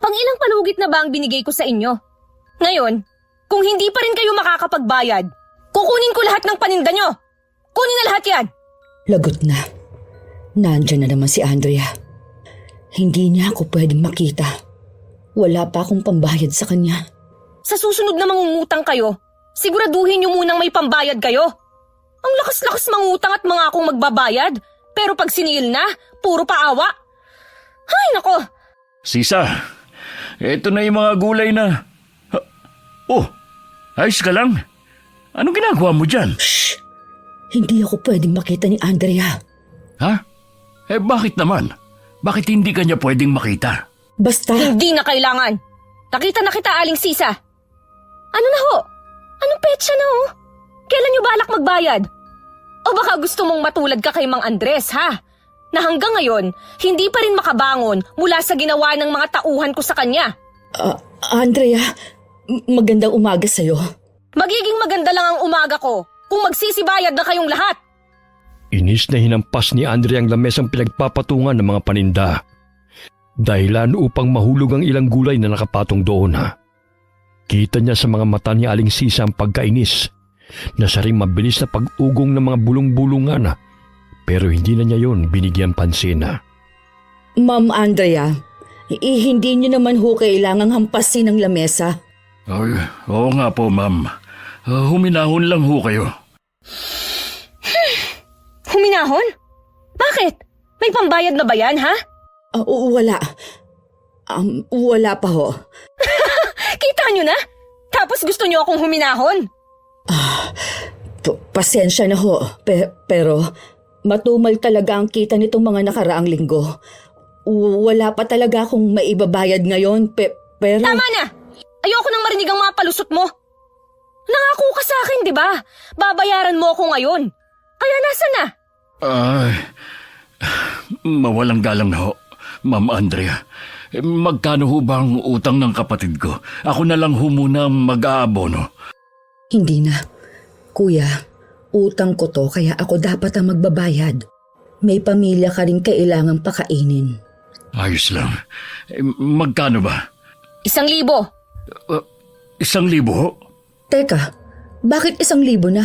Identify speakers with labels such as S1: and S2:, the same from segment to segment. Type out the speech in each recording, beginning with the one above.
S1: Pang-ilang palugit na ba ang binigay ko sa inyo? Ngayon, kung hindi pa rin kayo makakapagbayad, kukunin ko lahat ng paninda nyo. Kunin na lahat yan.
S2: Lagot na. Nandyan na naman si Andrea. Hindi niya ako pwedeng makita. Wala pa akong pambayad sa kanya.
S1: Sa susunod na mangungutang kayo, siguraduhin nyo munang may pambayad kayo. Ang lakas-lakas mangutang at mga akong magbabayad. Pero pag sinil na, puro paawa. Ay, nako!
S3: Sisa, eto na yung mga gulay na... Oh, ayos ka lang? Anong ginagawa mo dyan?
S2: Shh! Hindi ako pwedeng makita ni Andrea.
S3: Ha? Bakit naman? Bakit hindi ka niya pwedeng makita?
S2: Basta...
S1: Hindi na kailangan. Nakita na kita, Aling Sisa. Ano na ho? Anong petsa na ho? Kailan nyo balak magbayad? O baka gusto mong matulad ka kay Mang Andres, ha? Na hanggang ngayon, hindi pa rin makabangon mula sa ginawa ng mga tauhan ko sa kanya.
S2: Andrea, magandang umaga sa'yo.
S1: Magiging maganda lang ang umaga ko kung magsisibayad na kayong lahat.
S4: Inis na hinampas ni Andrea ang lamesang pinagpapatungan ng mga paninda. Dahilan upang mahulog ang ilang gulay na nakapatong doon. Kita niya sa mga mata ni Aling Sisa ang pagkainis na siya rin mabilis na pag-ugong ng mga bulong-bulungan pero hindi na niya yon binigyan pansin.
S2: Ma'am Andrea, hindi niyo naman ho kailangang hampasin ang lamesa.
S3: Ay, oo nga po, ma'am. Huminahon lang ho kayo.
S1: Huminahon? Bakit? May pambayad na ba yan, ha?
S2: Wala. Wala pa ho.
S1: Kita nyo na? Tapos gusto nyo akong huminahon?
S2: Pasensya na ho, pero matumal talaga ang kita nitong mga nakaraang linggo. Wala pa talaga akong maibabayad ngayon, pero...
S1: Tama na! Ayoko nang marinig ang mga palusot mo. Nangako ka sa akin, di ba? Babayaran mo ako ngayon. Kaya nasa na?
S3: Ay, mawalang galang na ho, Ma'am Andrea. Magkano ho ba ang utang ng kapatid ko? Ako na lang ho muna mag-aabono.
S2: Hindi na. Kuya, utang ko to kaya ako dapat ang magbabayad. May pamilya ka rin kailangang pakainin.
S3: Ayos lang. Magkano ba?
S1: 1,000.
S3: 1,000 ho?
S2: Teka, bakit 1,000 na?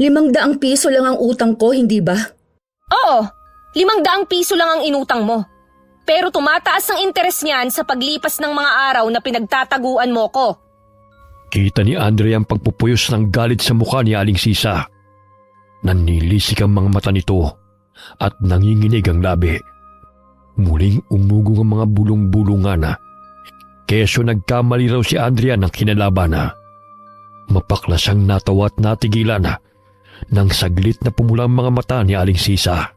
S2: 500 piso lang ang utang ko, hindi ba?
S1: Oo, 500 piso lang ang inutang mo. Pero tumataas ang interes niyan sa paglipas ng mga araw na pinagtataguan mo ko.
S4: Kita ni Andrea ang pagpupuyos ng galit sa mukha ni Aling Sisa. Nanilisik ang mga mata nito at nanginginig ang labi. Muling umugong ang mga bulong-bulungan. Kesyo nagkamali raw si Andrea ng kinalaban. Mapaklas ang natawa at natigilan nang saglit na pumula ang mga mata ni Aling Sisa.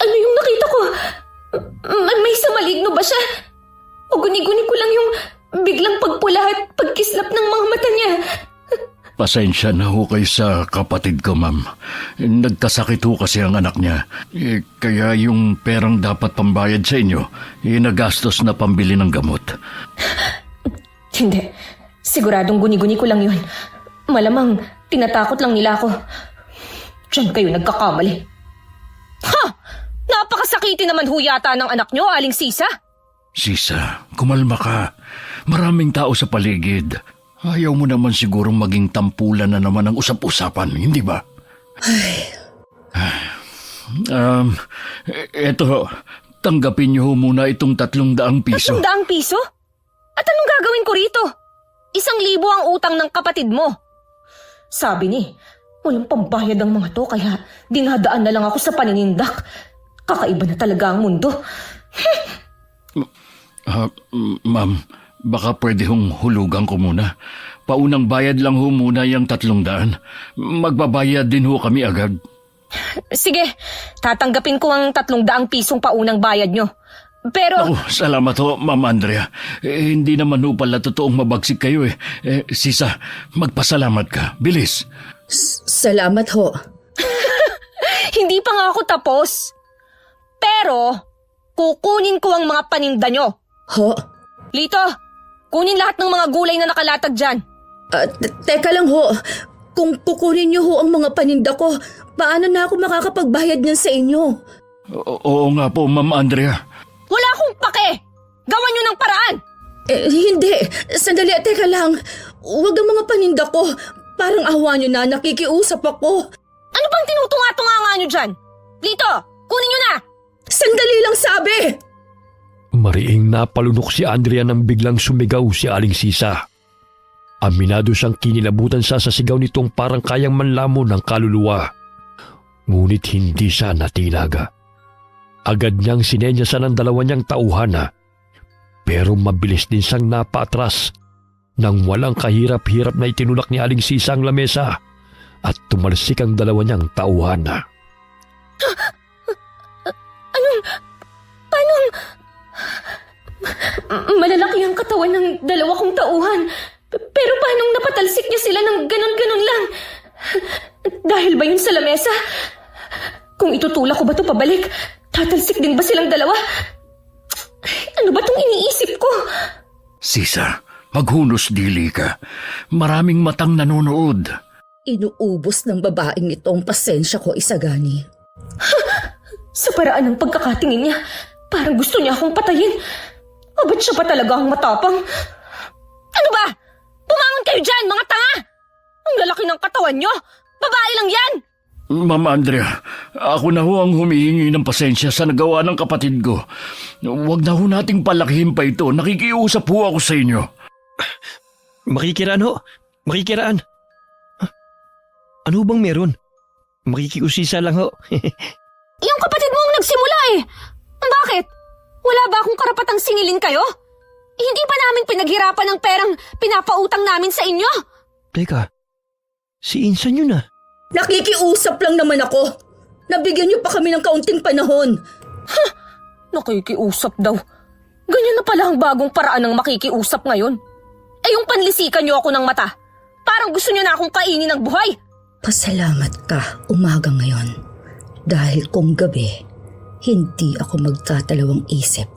S1: Ano yung nakita ko? May samaligno ba siya? O guni-guni ko lang yung biglang pagpula at pagkislap ng mga mata niya.
S3: Pasensya na ho kayo sa kapatid ko, ma'am. Nagkasakit ho kasi ang anak niya. Kaya yung perang dapat pambayad sa inyo, nagastos na pambili ng gamot.
S1: Hindi. Siguradong guni-guni ko lang yun. Malamang tinatakot lang nila ako. Diyan kayo nagkakamali. Ha! Napakasakiti naman ho yata ng anak nyo, Aling Sisa.
S3: Sisa, kumalma ka. Maraming tao sa paligid. Ayaw mo naman sigurong maging tampulan na naman ang usap-usapan, hindi ba? Eto, tanggapin niyo muna itong 300 piso.
S1: 300 piso? At anong gagawin ko rito? 1,000 ang utang ng kapatid mo. Sabi ni, walang pambayad ang mga to kaya dinadaan na lang ako sa paninindak. Kakaiba na talaga ang mundo.
S3: Ma'am, baka pwede hong hulugan ko muna. Paunang bayad lang ho muna yung 300. Magbabayad din ho kami agad.
S1: Sige, tatanggapin ko ang 300 pisong paunang bayad nyo. Pero...
S3: Salamat ho, Ma'am Andrea. Hindi naman ho pala totoong mabagsik kayo eh. Sisa, magpasalamat ka. Bilis.
S2: Salamat ho.
S1: Hindi pa nga ako tapos. Pero, kukunin ko ang mga paninda nyo.
S2: Ho?
S1: Lito, kunin lahat ng mga gulay na nakalatag dyan.
S2: Teka lang ho. Kung kukunin niyo ho ang mga paninda ko, paano na ako makakapagbayad niyan sa inyo?
S3: Oo nga po, Ma'am Andrea.
S1: Wala Gawan nyo ng paraan!
S2: Hindi. Sandali, teka lang. Huwag ang mga paninda ko. Parang awa nyo na, nakikiusap ako.
S1: Ano bang tinutunga-tunga nga nyo dyan? Lito, kunin nyo na!
S2: Sandali lang sabi!
S4: Mariing napalunok si Andrea nang biglang sumigaw si Aling Sisa. Aminado siyang kinilabutan siya sa sigaw nitong parang kayang manlamon ng kaluluwa. Ngunit hindi siya natilaga. Agad niyang sinenyasan ang dalawa niyang tauhan na. Pero mabilis din siyang napaatras nang walang kahirap-hirap na itinulak ni Aling Sisa ang lamesa at tumalsik ang dalawa niyang tauhan na.
S1: Paano? Malalaki ang katawan ng dalawa kong tauhan. Pero paano napatalsik niya sila ng ganon-ganon lang? Dahil ba yun sa lamesa? Kung itutulak ko ba ito pabalik, tatalsik din ba silang dalawa? Ano ba itong iniisip ko?
S3: Sisa, maghunos dili ka. Maraming matang nanonood.
S2: Inuubos ng babaeng ito ang pasensya ko, Isagani.
S1: Sa paraan ng pagkakatingin niya, parang gusto niya akong patayin. O ba't siya pa talaga ang matapang? Ano ba? Pumangon kayo dyan, mga tanga! Ang lalaki ng katawan niyo! Babae lang yan!
S3: Ma'am Andrea, ako na ho ang humihingi ng pasensya sa nagawa ng kapatid ko. Huwag na ho nating palakihin pa ito. Nakikiusap ho ako sa inyo.
S5: Makikiraan ho. Makikiraan. Ano bang meron? Makikiusisa lang ho.
S1: Yung kapatid mo ang nagsimula eh! Bakit? Wala ba akong karapatang singilin kayo? Hindi ba namin pinaghirapan ng perang pinapautang namin sa inyo?
S5: Teka, si Insan yun ah.
S2: Nakikiusap lang naman ako. Nabigyan niyo pa kami ng kaunting panahon.
S1: Nakikiusap daw. Ganyan na pala ang bagong paraan ng makikiusap ngayon. Eh yung panlisikan niyo ako ng mata. Parang gusto niyo na akong kainin ng buhay.
S2: Pasalamat ka umaga ngayon. Dahil kung gabi, hindi ako magtatalawang isip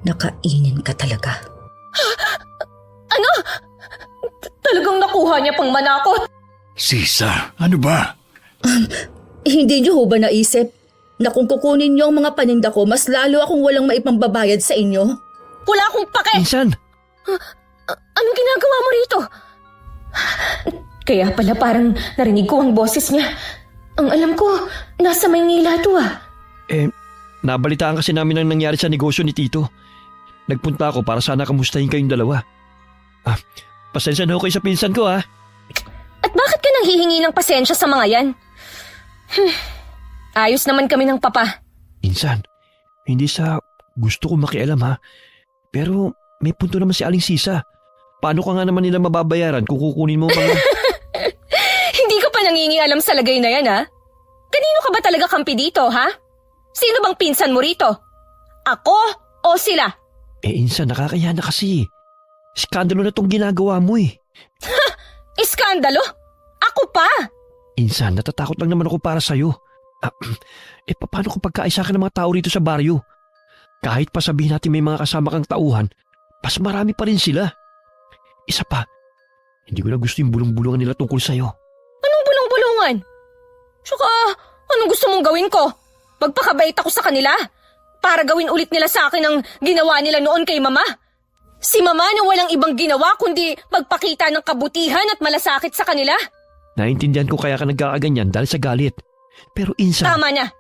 S2: na kainin ka talaga.
S1: Ano? Talagang nakuha niya pang manakot?
S3: Sisa, ano ba?
S2: Hindi niyo ho ba naisip na kung kukunin niyo ang mga paninda ko, mas lalo akong walang maipambabayad sa inyo?
S1: Wala akong pake!
S5: Insan!
S1: Anong ginagawa mo rito? Kaya pala parang narinig ko ang boses niya. Ang alam ko, nasa Maynila to ah.
S5: Nabalitaan kasi namin ang nangyari sa negosyo ni Tito. Nagpunta ako para sana kamustahin kayong dalawa. Pasensya na ho kayo sa pinsan ko ah.
S1: At bakit ka nang hihingi ng pasensya sa mga yan? Ayos naman kami ng papa.
S5: Insan, hindi sa gusto ko makialam ha. Pero may punto naman si Aling Sisa. Paano ka nga naman nila mababayaran kung kukunin mo mga...
S1: Hindi ka pa nangingialam sa lagay na yan ha? Kanino ka ba talaga kampi dito ha? Sino bang pinsan mo rito? Ako o sila?
S5: Insan, nakakaya na kasi. Skandalo na tong ginagawa mo eh.
S1: Iskandalo? Ako pa?
S5: Insan, natatakot lang naman ako para sa'yo. Paano kung pagkaisa ka ng mga tao rito sa baryo? Kahit pa sabihin natin may mga kasama kang tauhan, mas marami pa rin sila. Isa pa, hindi ko na gusto yung bulong-bulungan nila tungkol sa'yo.
S1: Anong bulong-bulungan? Tsaka, anong gusto mong gawin ko? Magpakabait ako sa kanila? Para gawin ulit nila sa akin ang ginawa nila noon kay Mama? Si Mama na walang ibang ginawa kundi magpakita ng kabutihan at malasakit sa kanila?
S5: Naintindihan ko kaya ka nagkakaganyan dahil sa galit. Pero Insan...
S1: Tama na.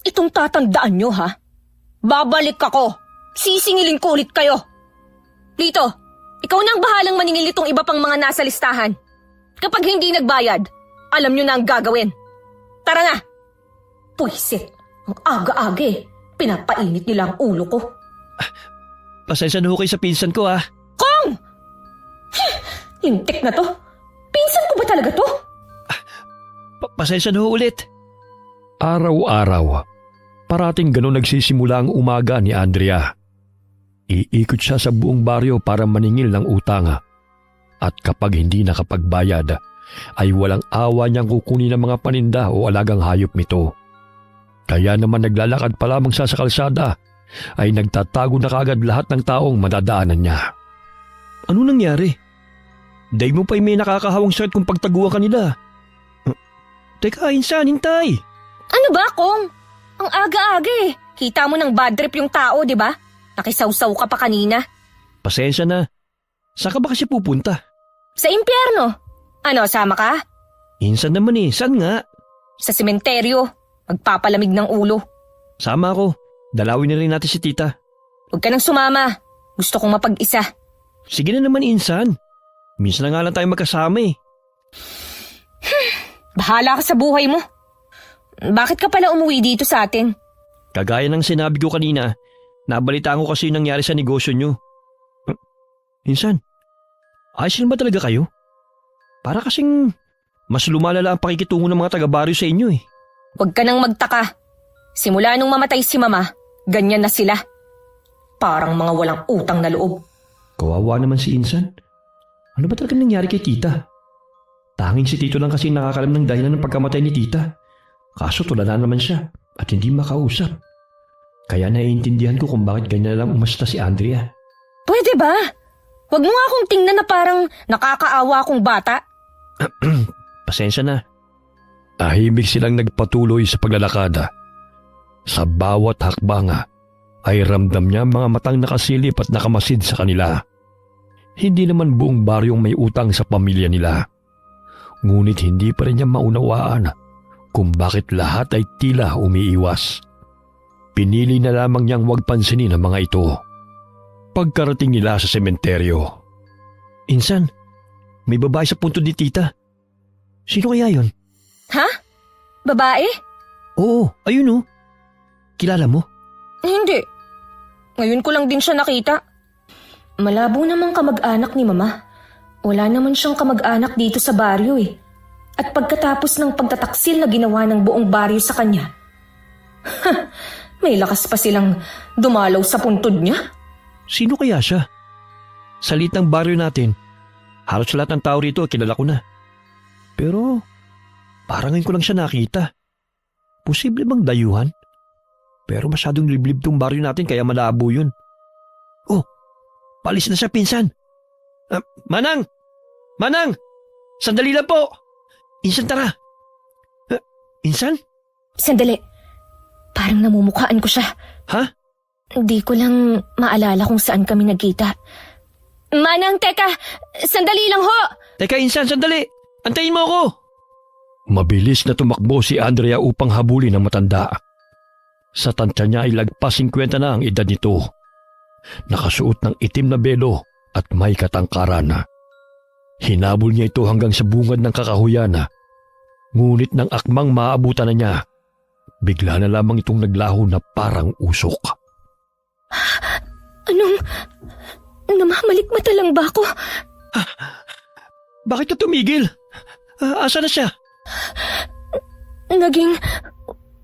S1: Itong tatandaan nyo ha? Babalik ako. Sisingilin ko ulit kayo. Lito, ikaw na ang bahalang maningil itong iba pang mga nasa listahan. Kapag hindi nagbayad, alam nyo na ang gagawin. Tara na. Puisit, ang aga-aga eh. Pinapainit nila ang ulo ko.
S5: Pasensya na ho kayo sa pinsan ko ah.
S1: Kong! Lintik na to. Pinsan ko ba talaga to?
S5: Pasensya na ho ulit.
S4: Araw-araw, parating ganun nagsisimula ang umaga ni Andrea. Iikot siya sa buong baryo para maningil ng utang. At kapag hindi nakapagbayad, ay walang awa niyang kukunin ng mga paninda o alagang hayop nito. Kaya naman naglalakad pa lamang siya sa kalsada, ay nagtatago na kaagad lahat ng taong madadaanan niya.
S5: Ano nangyari? Day mo pa'y may nakakahawang sakit kung pagtaguan ka nila. Teka, Insan, hintay!
S1: Ano ba, Kong? Ang aga-aga eh. Kita mo ng bad trip yung tao, di ba? Nakisawsaw ka pa kanina.
S5: Pasensya na. Saan ka ba kasi pupunta?
S1: Sa impyerno. Ano, sama ka?
S5: Insan naman eh. Saan nga?
S1: Sa sementeryo. Magpapalamig ng ulo.
S5: Sama ako. Dalawin na rin natin si tita.
S1: Huwag ka nang sumama. Gusto kong mapag-isa.
S5: Sige na naman, Insan. Minsan na nga lang tayo magkasama eh.
S1: Bahala ka sa buhay mo. Bakit ka pala umuwi dito sa atin?
S5: Kagaya ng sinabi ko kanina, nabalitaan ko kasi yung nangyari sa negosyo nyo. Insan, ayos na ba talaga kayo? Para kasing mas lumalala ang pakikitungo ng mga taga-baryo sa inyo eh.
S1: Huwag ka nang magtaka. Simula nung mamatay si Mama, ganyan na sila. Parang mga walang utang na loob.
S5: Kawawa naman si Insan. Ano ba talaga nangyari kay tita? Tanging si Tito lang kasi nakakalam ng dahilan ng pagkamatay ni tita. Kaso tulala naman siya at hindi makausap. Kaya naiintindihan ko kung bakit ganyan lang umasta si Andrea.
S1: Pwede ba? Huwag mo nga akong tingnan na parang nakakaawa akong bata.
S5: Pasensya na.
S4: Tahimik silang nagpatuloy sa paglalakada. Sa bawat hakbanga ay ramdam niya mga matang nakasilip at nakamasid sa kanila. Hindi naman buong baryong may utang sa pamilya nila. Ngunit hindi pa rin niya maunawaan kung bakit lahat ay tila umiiwas. Pinili na lamang niyang huwag pansinin ang mga ito. Pagkarating nila sa sementeryo.
S5: Insan, may babae sa punto ni tita. Sino kaya yon?
S1: Ha? Babae?
S5: Oo, ayun oh. Kilala mo?
S1: Hindi. Ngayon ko lang din siya nakita. Malabo namang kamag-anak ni Mama. Wala naman siyang kamag-anak dito sa baryo eh. At pagkatapos ng pagtataksil na ginawa ng buong baryo sa kanya, may lakas pa silang dumalaw sa puntod niya.
S5: Sino kaya siya? Sa liit ng baryo natin, halos lahat ng tao rito kilala ko na. Pero parang ngayon ko lang siya nakita. Posible bang dayuhan? Pero masyadong liblib tong baryo natin kaya malabo yun. Oh, palis na siya pinsan. Manang! Manang! Sandali lang po! Insan, tara! Insan?
S1: Sandali. Parang namumukhaan ko siya.
S5: Ha?
S1: Hindi ko lang maalala kung saan kami nagkita. Manang, teka! Sandali lang ho!
S5: Teka, Insan, sandali! Antayin mo ako!
S4: Mabilis na tumakbo si Andrea upang habulin ang matanda. Sa tansya niya ay lagpas 50 na ang edad nito. Nakasuot ng itim na belo at may katangkaran. Hinabol niya ito hanggang sa bungad ng kakahuyan. Ngunit nang akmang maabutan na niya, bigla na lamang itong naglaho na parang usok.
S1: Anong... namamalikmata lang ba ako?
S5: Bakit ka tumigil? Asa na siya?
S1: Naging...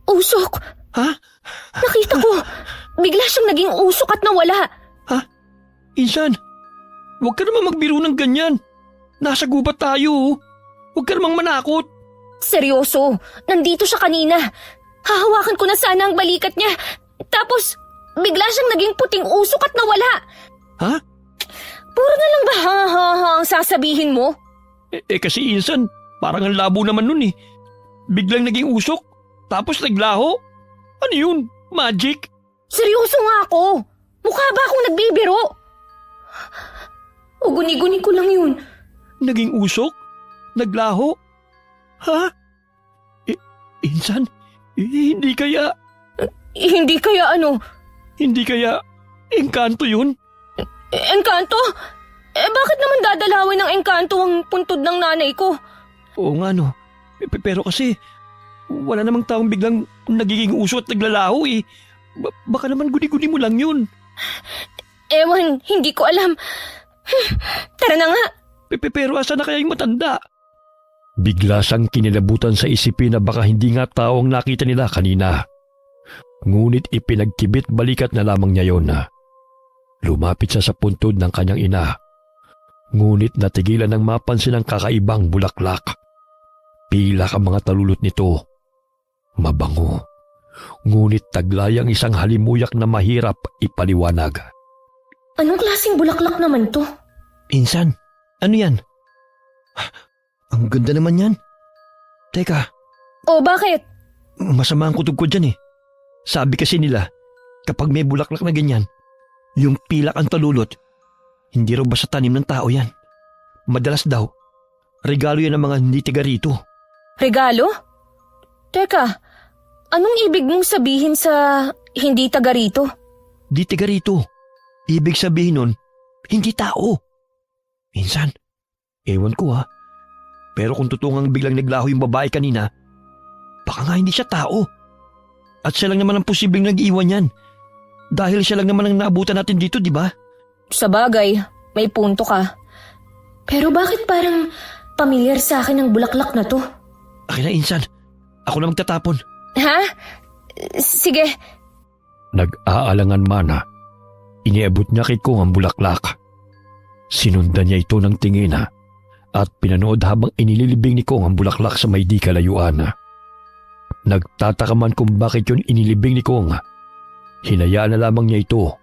S1: usok.
S5: Ha?
S1: Nakita ko. Bigla siyang naging usok at nawala.
S5: Insan, huwag ka naman magbiro ng ganyan. Nasa gubat tayo. Huwag ka namang manakot.
S1: Seryoso, nandito siya kanina. Hahawakan ko na sana ang balikat niya. Tapos, bigla siyang naging puting usok at nawala.
S5: Ha?
S1: Puro na lang ba ha ang sasabihin mo?
S5: Kasi Insan, parang ang labo naman nun eh. Biglang naging usok, tapos naglaho. Ano yun? Magic?
S1: Seryoso nga ako. Mukha ba akong nagbibiro? O guni-guni ko lang yun.
S5: Naging usok? Naglaho? Ha? Insan, hindi kaya...
S1: Hindi kaya ano?
S5: Hindi kaya engkanto yun?
S1: Engkanto? Bakit naman dadalawin ng engkanto ang puntod ng nanay ko?
S5: Oo nga no. Pero kasi wala namang taong biglang nagiging uso at naglalaho eh. Baka naman guni-guni mo lang yun.
S1: Ewan, hindi ko alam. Tara na nga.
S5: Pero asa na kaya yung matanda?
S4: Bigla siyang kinilabutan sa isipin na baka hindi nga tao ang nakita nila kanina. Ngunit ipinagkibit balikat na lamang niya yon. Lumapit siya sa puntod ng kanyang ina. Ngunit natigilan ng mapansin ang kakaibang bulaklak. Pilak ang mga talulot nito. Mabango. Ngunit taglay ang isang halimuyak na mahirap ipaliwanag.
S1: Anong klaseng bulaklak naman to?
S5: Insan, ano yan? Ang ganda naman yan. Teka,
S1: O bakit?
S5: masama ang kutob ko dyan eh. Sabi kasi nila, kapag may bulaklak na ganyan, Yung pilak ang talulot, hindi raw basta tanim ng tao yan. Madalas daw, regalo yan ng mga hindi tiga rito.
S1: Regalo? Teka, anong ibig mong sabihin sa hindi taga rito?
S5: Di tiga rito. Ibig sabihin nun, hindi tao. Minsan, ewan ko ha. Pero kung tutungang biglang naglaho yung babae kanina, baka nga hindi siya tao. At siya lang naman ang posibleng nag-iwan yan. Dahil siya lang naman ang naabutan natin dito, di ba?
S1: Sa bagay, may punto ka. Pero bakit parang pamilyar sa akin ang bulaklak na to?
S5: Akin na, Insan. Ako na magtatapon.
S1: Ha? Sige.
S4: Nag-aalangan mana. Iniabot niya kay Kong ang bulaklak. Sinundan niya ito ng tingin at pinanood habang inililibing ni Kong ang bulaklak sa may di kalayuan. Nagtataka man kung bakit yun inilibing ni Kong. Hinayaan na lamang niya ito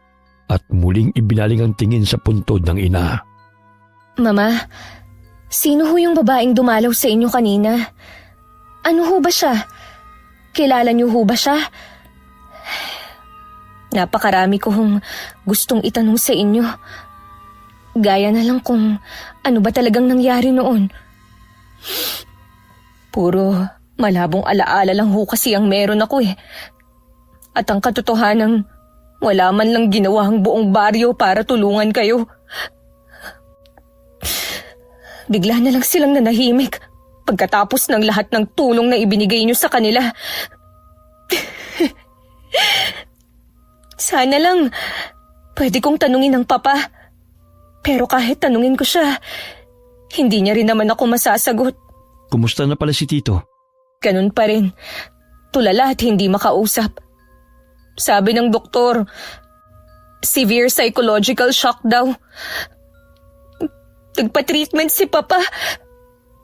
S4: at muling ibinaling ang tingin sa puntod ng ina.
S1: Mama, sino ho yung babaeng dumalaw sa inyo kanina? Ano ho ba siya? Kilala niyo ho ba siya? Napakarami ko hong gustong itanong sa inyo. Gaya na lang kung ano ba talagang nangyari noon. Puro malabong alaala lang ho kasi ang meron ako eh. At ang katotohanan, wala man lang ginawa ang buong baryo para tulungan kayo. Bigla na lang silang nanahimik pagkatapos ng lahat ng tulong na ibinigay niyo sa kanila. Sana lang pwede kong tanungin ang papa. Pero kahit tanungin ko siya, hindi niya rin naman ako masasagot.
S5: Kumusta na pala si Tito?
S1: Ganun pa rin. Tulala at hindi makausap. Sabi ng doktor, severe psychological shock daw. Nagpa-treatment si papa,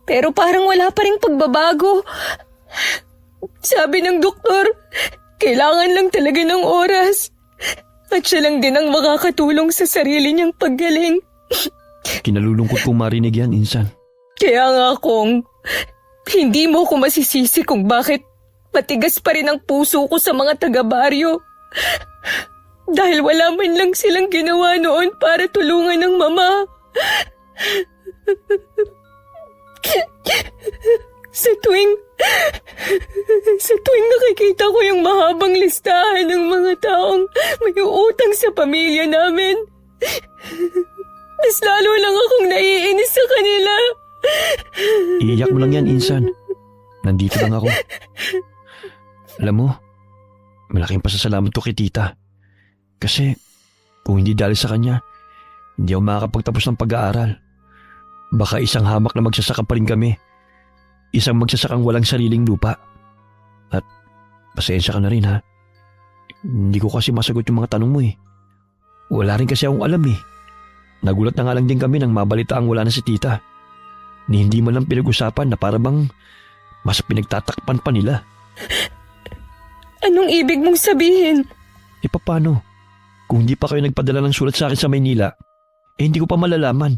S1: pero parang wala pa ring pagbabago. Sabi ng doktor, kailangan lang talaga ng oras. At siya lang din ang makakatulong sa sarili niyang paggaling.
S5: Kinalulungkot kong marinig yan, Insan.
S1: Kaya nga kung hindi mo ko masisisi kung bakit matigas pa rin ang puso ko sa mga taga-baryo. Dahil wala man lang silang ginawa noon para tulungan ng mama. Sa tuwing nakikita ko yung mahabang listahan ng mga taong may utang sa pamilya namin, mas lalo lang akong naiinis sa kanila.
S5: Iiyak mo lang yan, Insan. Nandito lang ako. Alam mo, malaking pasasalamat ko kay Tita. Kasi kung hindi dahil sa kanya, hindi ako makakapagtapos ng pag-aaral. Baka isang hamak na magsasaka pa rin kami. Isang magsasakang walang sariling lupa. At pasensya ka na rin ha. Hindi ko kasi masagot yung mga tanong mo eh. Wala rin kasi akong alam eh. Nagulat na nga lang din kami nang mabalitaang wala na si Tita. Ni hindi man lang pinag-usapan na para bang mas pinagtatakpan pa nila.
S1: Anong ibig mong sabihin?
S5: E paano? Kung hindi pa kayo nagpadala ng sulat sa akin sa Maynila, hindi ko pa malalaman.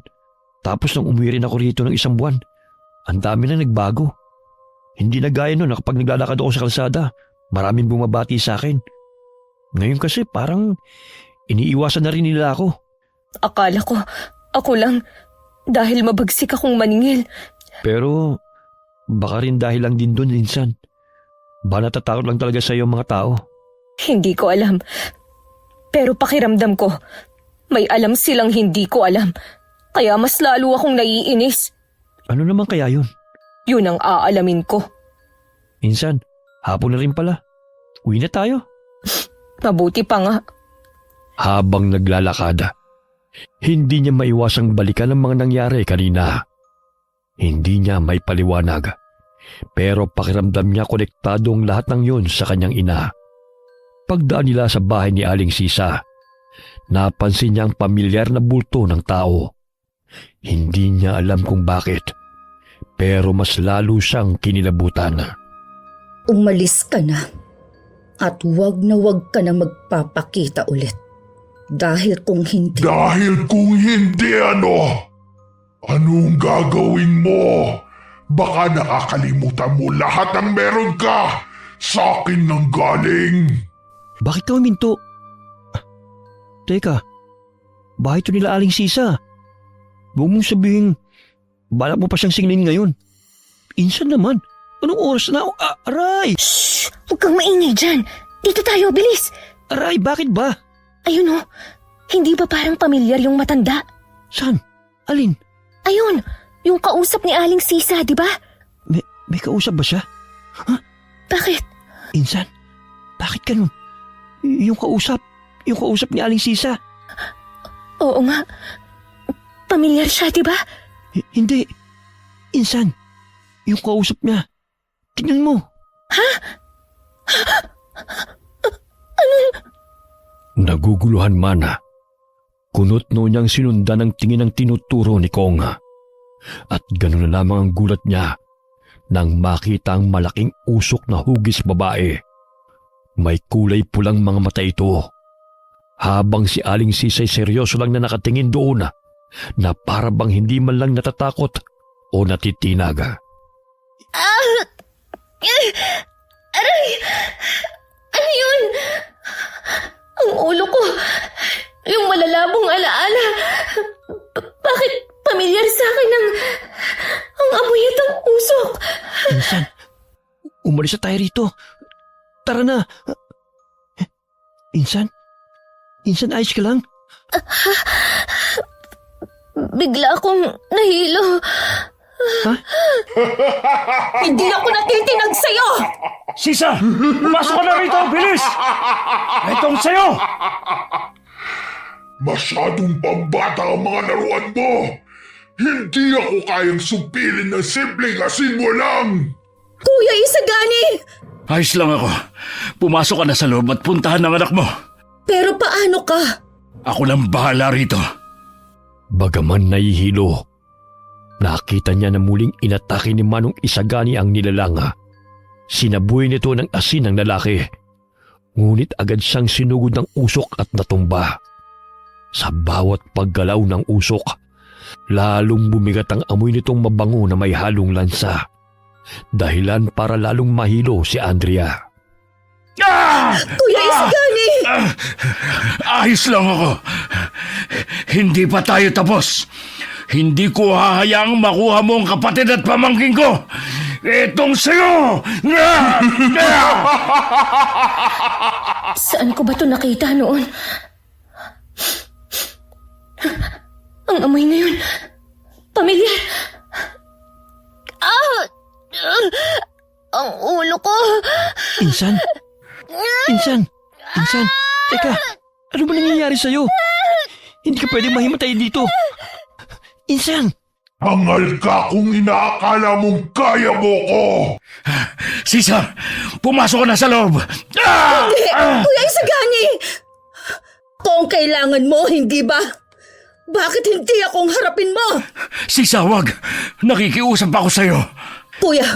S5: Tapos nung umuwi rin ako rito ng isang buwan, ang dami na nagbago. Hindi na gaya nun na kapag naglalakad ako sa kalsada, maraming bumabati sa akin. Ngayon kasi parang iniiwasan na rin nila ako.
S1: Akala ko, ako lang, dahil mabagsik akong maningil.
S5: Pero baka rin dahil lang din dun, Insan. Ba natatakot lang talaga sa iyo mga tao?
S1: Hindi ko alam. Pero pakiramdam ko, may alam silang hindi ko alam. Kaya mas lalo akong naiinis.
S5: Ano naman kaya yun?
S1: Yun ang aalamin ko.
S5: Insan, hapon na rin pala. Uwi na tayo.
S1: Mabuti pa nga.
S4: Habang naglalakad, hindi niya maiwasang balikan ang mga nangyari kanina. Hindi niya may paliwanag, pero pakiramdam niya konektado ang lahat ng yun sa kanyang ina. Pagdaan nila sa bahay ni Aling Sisa, napansin niya ang pamilyar na bulto ng tao. Hindi niya alam kung bakit, pero mas lalo siyang kinilabutan.
S2: Umalis ka na at wag ka na magpapakita ulit. Dahil kung hindi...
S6: Anong gagawin mo? Baka nakakalimutan mo lahat ng meron ka. Sa akin nang galing.
S5: Bakit ka huminto? Teka, bahay to nila Aling Sisa. Huwag mong sabihin, balak mo pa siyang singilin ngayon. Insan naman, anong oras na? Aray!
S1: Shh! Huwag kang maingay dyan. Dito tayo, bilis.
S5: Aray, bakit ba?
S1: Ayun oh, hindi ba parang pamilyar yung matanda?
S5: Saan? Alin?
S1: Ayun, yung kausap ni Aling Sisa, di ba?
S5: May kausap ba siya?
S1: Bakit?
S5: Insan, bakit ganun? Yung kausap ni Aling Sisa.
S1: Oo nga. Pamilyar siya, di ba?
S5: Hindi. Insan, yung kausap niya. Tingnan mo.
S4: Naguguluhan man, kunot no niyang sinundan ang tingin ng tinuturo ni Kong. At gano'n na lamang ang gulat niya nang makita ang malaking usok na hugis babae. May kulay pulang mga mata ito. Habang si Aling Sisay seryoso lang na nakatingin doon na para bang hindi man lang natatakot o natitinag.
S1: Aray! Ano yun? Ang ulo ko. Yung malalabong alaala. Bakit pamilyar sa akin ang amoy at ang usok?
S5: Insan, umalis na tayo rito. Tara na. Insan, ayos ka lang?
S1: Bigla akong nahilo.
S5: Ha?
S1: Hindi ako natitinag sa'yo!
S3: Sisa! Pasok ka na rito! Bilis! Itong sa'yo!
S6: Masyadong pambata ang mga laruan mo. Hindi ako kayang supilin ng simpleng asin mo lang.
S2: Kuya Isagani!
S3: Ayos lang ako. Pumasok ka na sa loob at puntahan ng anak mo.
S2: Pero paano ka?
S3: Ako lang bahala rito.
S4: Bagaman nahihilo, nakita niya na muling inatake ni Manong Isagani ang nilalanga. Sinabuhay nito ng asin ng lalaki. Ngunit agad siyang sinugod ng usok at natumba. Sa bawat paggalaw ng usok, lalong bumigat ang amoy nitong mabango na may halong lansa. Dahilan para lalong mahilo si Andrea.
S2: Kuya Isagani!
S3: Ayos lang ako. Hindi pa tayo tapos. Hindi ko hahayaang makuha mo ang kapatid at pamangkin ko. Itong sa'yo!
S1: Saan ko ba ito nakita noon? Ang amoy ngayon. Pamilyar. Ang ulo ko.
S5: Insan, teka, ano ba nangyayari sa'yo? Hindi ka pwede mahimatay dito. Insan!
S6: Hangal ka kung inaakala mong kaya mo ko.
S3: Sisa, pumasok ka na sa loob.
S2: Kuya Isagani! Kung kailangan mo, hindi ba? Bakit hindi akong harapin mo?
S3: Sisa, wag. Nakikiusap ako sa'yo.
S2: Kuya,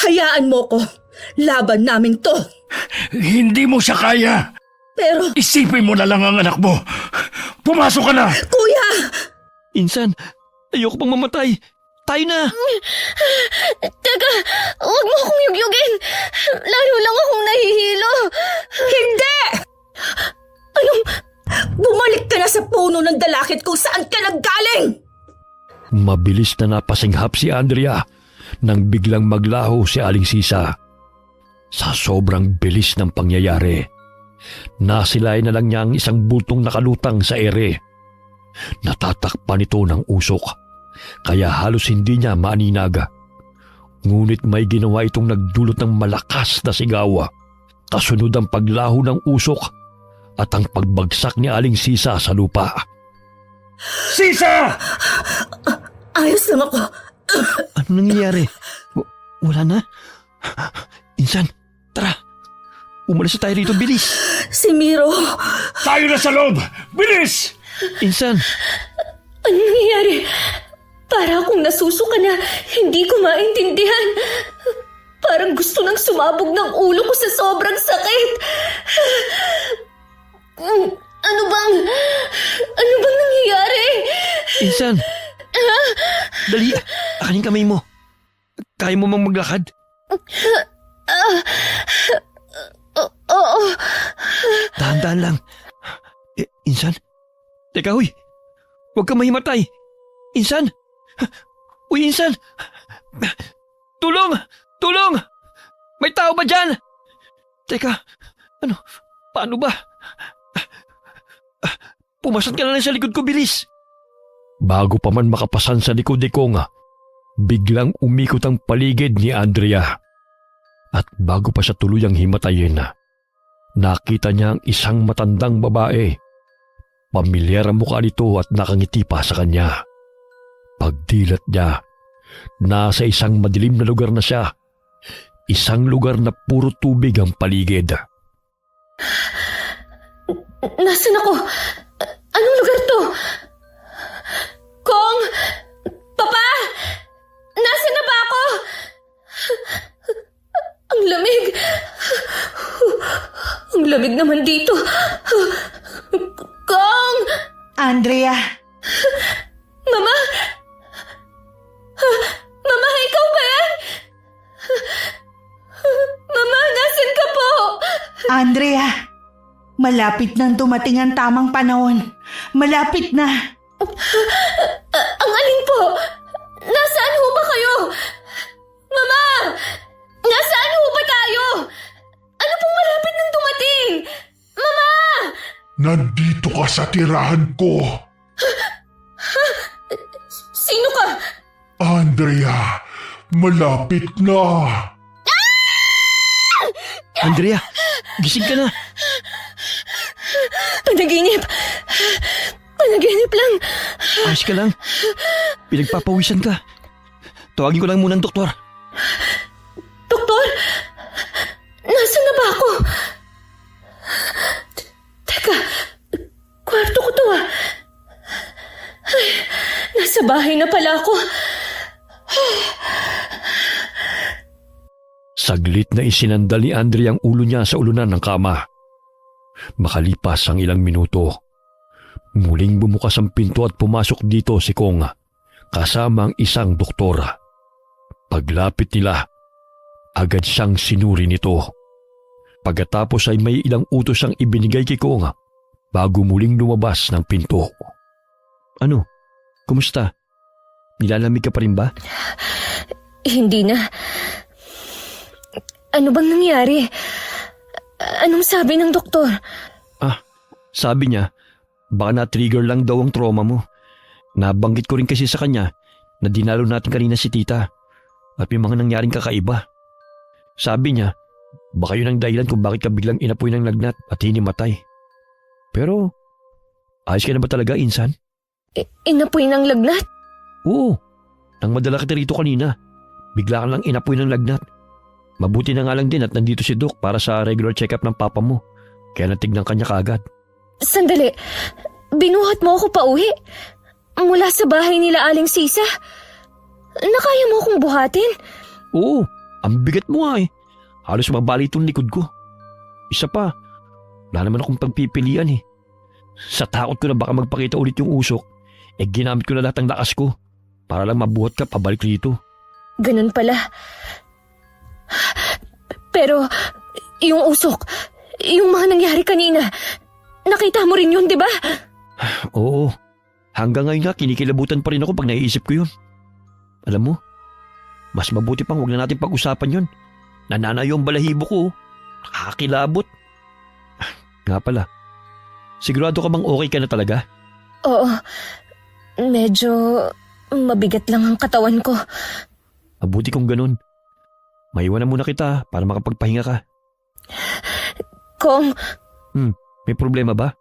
S2: hayaan mo ko. Laban namin to.
S3: Hindi mo siya kaya.
S2: Pero,
S3: Isipin mo na lang ang anak mo. Pumasok ka na.
S2: kuya!
S5: Insan, ayoko pang mamatay. Tayo na!
S1: Teka, huwag mo akong yugyugin. Lalo lang akong nahihilo.
S2: Hindi! Anong, bumalik ka na sa puno ng dalakit kung saan ka naggaling!
S4: Mabilis na napasinghap si Andrea nang biglang maglaho si Aling Sisa. Sa sobrang bilis ng pangyayari, nasilay na lang niya ang isang bultong nakalutang sa ere. Natatakpan ito ng usok, kaya halos hindi niya maaninag. Ngunit may ginawa itong nagdulot ng malakas na sigaw. Kasunod ang paglaho ng usok at ang pagbagsak ni Aling Sisa sa lupa.
S3: Sisa!
S2: Ayos lang ako.
S5: Ano nangyayari? Wala na? Insan, tara. Umalis na tayo rito, bilis.
S2: Si Miro,
S3: Tayo na sa loob! Bilis!
S5: Insan,
S1: Ano nangyayari? Para akong nasusuka na hindi ko maintindihan. Parang gusto nang sumabog ng ulo ko sa sobrang sakit. Ano bang nangyayari?
S5: Insan. Dali, akanin kamay mo. Kaya mo mang maglakad?
S1: Oo.
S5: Dahan-dahan lang. Insan? Teka, huy. Huwag kang mahimatay. Insan! Uy, Insan! Tulong! Tulong! May tao ba dyan? Teka, paano ba? Pumasok ka na lang sa likod ko, bilis! Bago pa man makapasan sa likod ni Kong, biglang umikot ang paligid ni Andrea. At bago pa siya tuluyang himatayin, nakita niya ang isang matandang babae. Pamilyar ang mukha nito at nakangiti pa sa kanya. Pagdilat niya, nasa isang madilim na lugar na siya. Isang lugar na puro tubig ang paligid.
S1: Nasaan ako? Anong lugar to? Kong! Papa! Nasaan na ba ako? Ang lamig! Ang lamig naman dito. Kong!
S7: Andrea,
S1: Mama! Mama, ikaw ba yan? Mama, nasan ka po?
S7: Andrea, malapit nang dumating ang tamang panahon. Malapit na.
S1: Ang alin po? Nasaan ho ba kayo? Mama! Nasaan ho ba tayo? Ano pong malapit nang dumating? Mama!
S6: Nandito ka sa tirahan ko.
S1: Sino ka?
S6: Andrea, malapit na.
S5: Andrea, gising ka na.
S1: Panaginip. Panaginip lang.
S5: Ayos ka lang. Pinagpapawisan ka. Tawagin ko lang muna ang doktor.
S1: Doktor? Nasaan na ba ako? Teka, kwarto ko to ah. Ay, nasa bahay na pala ako.
S4: Saglit na isinandal ni Andrea ang ulo niya sa ulunan ng kama. Makalipas ang ilang minuto, muling bumukas ang pinto at pumasok dito si Kong kasama ang isang doktora. Paglapit nila, agad siyang sinuri nito. Pagkatapos ay may ilang utos ang ibinigay kay Kong bago muling lumabas ng pinto. Ano? Kumusta? Nilalamig ka pa rin ba?
S1: Hindi na. Ano bang nangyari? Anong sabi ng doktor?
S4: Sabi niya, baka na-trigger lang daw ang trauma mo. Nabanggit ko rin kasi sa kanya na dinalo natin kanina si tita at may mga nangyaring kakaiba. Sabi niya, baka yun ang dahilan kung bakit ka biglang inapoy ng lagnat at hinimatay. Pero, ayos ka na ba talaga, Insan?
S1: Inapoy ng lagnat?
S4: Oo, nang madala kita rito kanina, bigla ka lang inapoy ng lagnat. Mabuti na nga lang din at nandito si Doc para sa regular check-up ng papa mo. Kaya natignan kanya kaagad.
S1: Sandali, binuhat mo ako pa uwi? Mula sa bahay nila Aling Sisa? Nakaya mo akong buhatin?
S4: Oo, ang bigat mo nga eh. Halos mabali itong likod ko. Isa pa, wala naman akong pagpipilian eh. Sa takot ko na baka magpakita ulit yung usok, ginamit ko na lahat ng lakas ko para lang mabuhat ka pabalik rito.
S1: Ganun pala. Pero, yung usok, yung mga nangyari kanina, nakita mo rin yun, di ba?
S4: Oo, hanggang ngayon nga kinikilabutan pa rin ako pag naiisip ko yun. Alam mo, mas mabuti pang huwag na natin pag-usapan yun. Nananayo ang balahibo ko. Nakakilabot. Nga pala, sigurado ka bang okay ka na talaga?
S1: Oo, medyo mabigat lang ang katawan ko.
S4: Mabuti kung ganun. Maiwan na muna kita para makapagpahinga ka.
S1: Kong,
S4: May problema ba?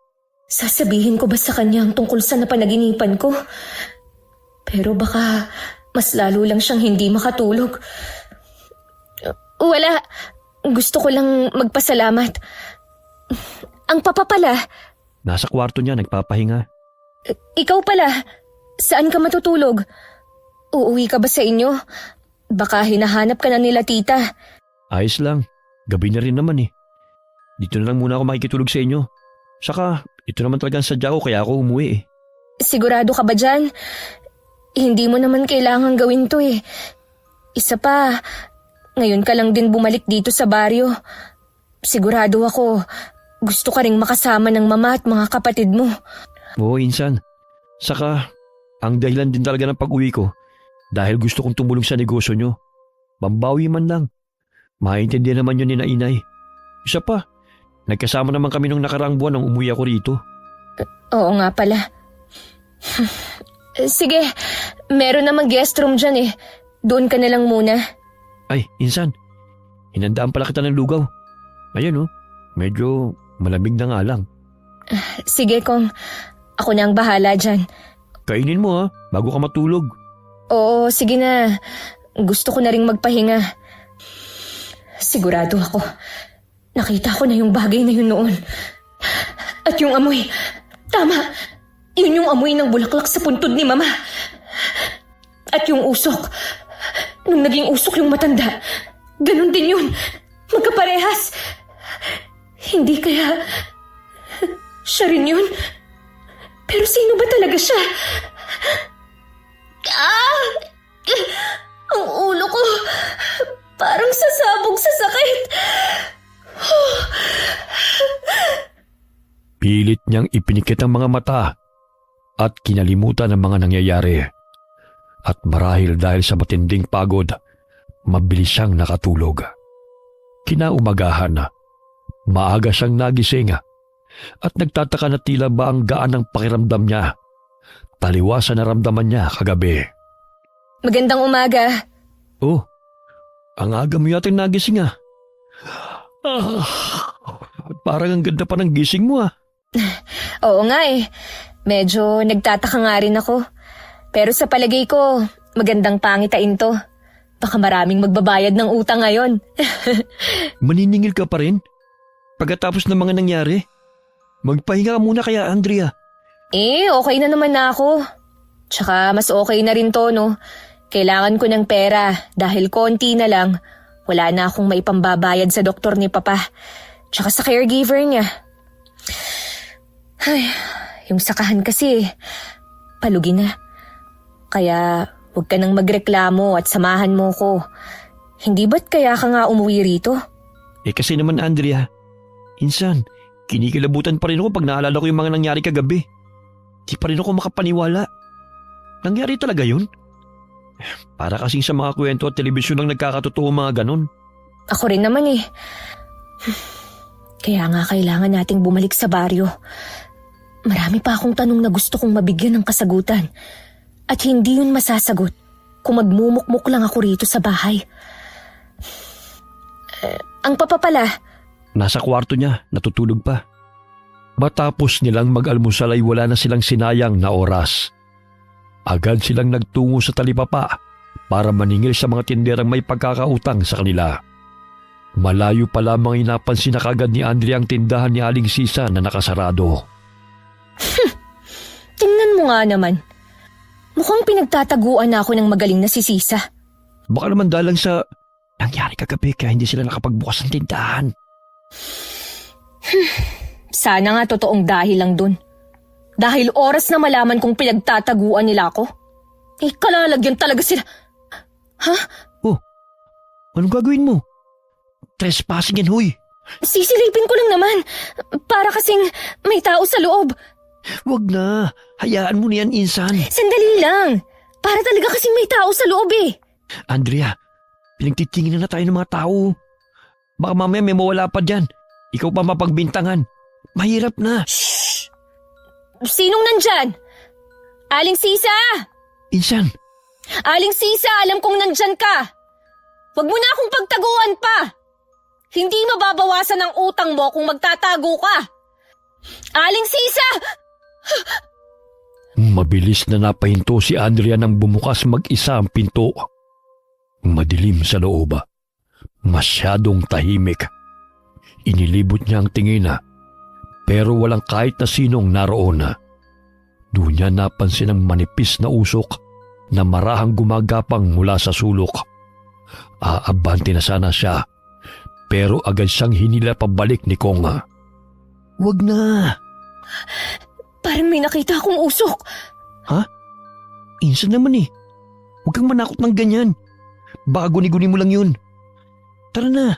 S1: sasabihin ko ba sa kanya ang tungkol sa napanaginipan ko? Pero baka mas lalo lang siyang hindi makatulog. Wala. Gusto ko lang magpasalamat. Ang papa pala,
S4: Nasa kwarto niya, nagpapahinga.
S1: ikaw pala, saan ka matutulog? Uuwi ka ba sa inyo? Baka hinahanap ka na nila tita.
S4: Ayos lang. Gabi na rin naman eh. Dito na lang muna ako makikitulog sa inyo. Saka, ito naman talagang sadya ko kaya ako umuwi eh.
S1: Sigurado ka ba dyan? Hindi mo naman kailangan gawin to eh. Isa pa, ngayon ka lang din bumalik dito sa baryo. Sigurado ako, gusto ka ring makasama ng mama at mga kapatid mo.
S4: Oo, Insan.
S5: Saka, ang dahilan din talaga ng pag-uwi ko dahil gusto kong tumulong sa negosyo nyo. Pambawi man lang. Maintindihan naman yun ni Inay. Isa pa, nagkasama naman kami nung nakaraang buwan nang umuwi ako rito.
S1: Oo nga pala. Sige, meron namang guest room dyan eh. Doon ka na lang muna.
S5: Ay, insan, hinandaan pala kita ng lugaw. Ayan medyo malamig na nga lang.
S1: Sige kong, ako na ang bahala dyan.
S5: Kainin mo bago ka matulog.
S1: Oo, sige na. Gusto ko na ring magpahinga. Sigurado ako. Nakita ko na yung bagay na yun noon. At yung amoy. Tama. Yun yung amoy ng bulaklak sa puntod ni Mama. At yung usok. Nung naging usok yung matanda. Ganon din yun. Magkaparehas. Hindi kaya... Siya rin yun. Pero sino ba talaga siya? Ang ulo ko. Parang sasabog sa sakit.
S5: Pilit niyang ipinikit ang mga mata at kinalimutan ang mga nangyayari. At marahil dahil sa matinding pagod, mabilis siyang nakatulog. Kinaumagahan, maaga siyang nagising at nagtataka na tila ba ang gaan ng pakiramdam niya. Taliwas sa naramdaman niya kagabi.
S1: Magandang umaga.
S5: Oh, ang aga mo yatang nagising parang ang ganda pa ng gising mo
S1: Oo nga eh. Medyo nagtataka nga rin ako. Pero sa palagay ko, magandang pangitain to. Baka maraming magbabayad ng utang ngayon.
S5: Maniningil ka pa rin? Pagkatapos ng mga nangyari? Magpahinga ka muna kaya, Andrea.
S1: Okay na naman na ako. Tsaka mas okay na rin to, no? Kailangan ko ng pera dahil konti na lang. Wala na akong maipambabayad sa doktor ni Papa. Tsaka sa caregiver niya. Ay, yung sakahan kasi, palugi na. Kaya huwag ka nang magreklamo at samahan mo ko. Hindi ba't kaya ka nga umuwi rito?
S5: Kasi naman, Andrea, insan, kinikilabutan pa rin ako pag naalala ko yung mga nangyari kagabi. Di pa rin ako makapaniwala. Nangyari talaga yun? Para kasing sa mga kwento at telebisyon lang nagkakatotoo mga ganon.
S1: Ako rin naman eh. Kaya nga kailangan nating bumalik sa baryo. Marami pa akong tanong na gusto kong mabigyan ng kasagutan. At hindi yun masasagot kung magmumukmuk lang ako rito sa bahay. Ang papa pala.
S5: Nasa kwarto niya, natutulog pa. Matapos nilang mag-almusal ay wala na silang sinayang na oras. Agad silang nagtungo sa talipapa para maningil sa mga tinderang may pagkakautang sa kanila. Malayo pa lamang inapansin na kagad ni Andrea ang tindahan ni Aling Sisa na nakasarado.
S1: Tingnan mo nga naman. Mukhang pinagtataguan na ako ng magaling na si Sisa.
S5: Baka naman dalang sa nangyari kagabi kaya hindi sila nakapagbukas ng tindahan.
S1: Sana nga totoong dahil lang dun. Dahil oras na malaman kung pinagtataguan nila ako. Kalalagyan talaga sila. Ha?
S5: Oh, anong gagawin mo? Trespassing yan, huy.
S1: Sisilipin ko lang naman. Para kasing may tao sa loob.
S5: Wag na. Hayaan mo na yan, insan.
S1: Sandali lang. Para talaga kasing may tao sa loob eh.
S5: Andrea, pinagtitingin na tayo ng mga tao. Baka mamaya may mawala pa dyan. Ikaw pa mapagbintangan. Mahirap na.
S1: Shhh! Sinong nandyan? Aling Sisa!
S5: Insan.
S1: Aling Sisa, alam kong nandyan ka. Huwag mo na akong pagtaguan pa. Hindi mababawasan ang utang mo kung magtatago ka. Aling Sisa!
S5: Mabilis na napahinto si Andrea nang bumukas mag-isa ang pinto. Madilim sa loob. Masyadong tahimik. Inilibot niya ang tingin pero walang kahit na sinong naroon. Doon niya napansin ang manipis na usok na marahang gumagapang mula sa sulok. Aabante na sana siya pero agad siyang hinila pabalik ni Konga. Wag na!
S1: Parang may nakita akong usok.
S5: Ha? Insan naman eh. Huwag kang manakot ng ganyan. Baka guni-guni mo lang yun. Tara na.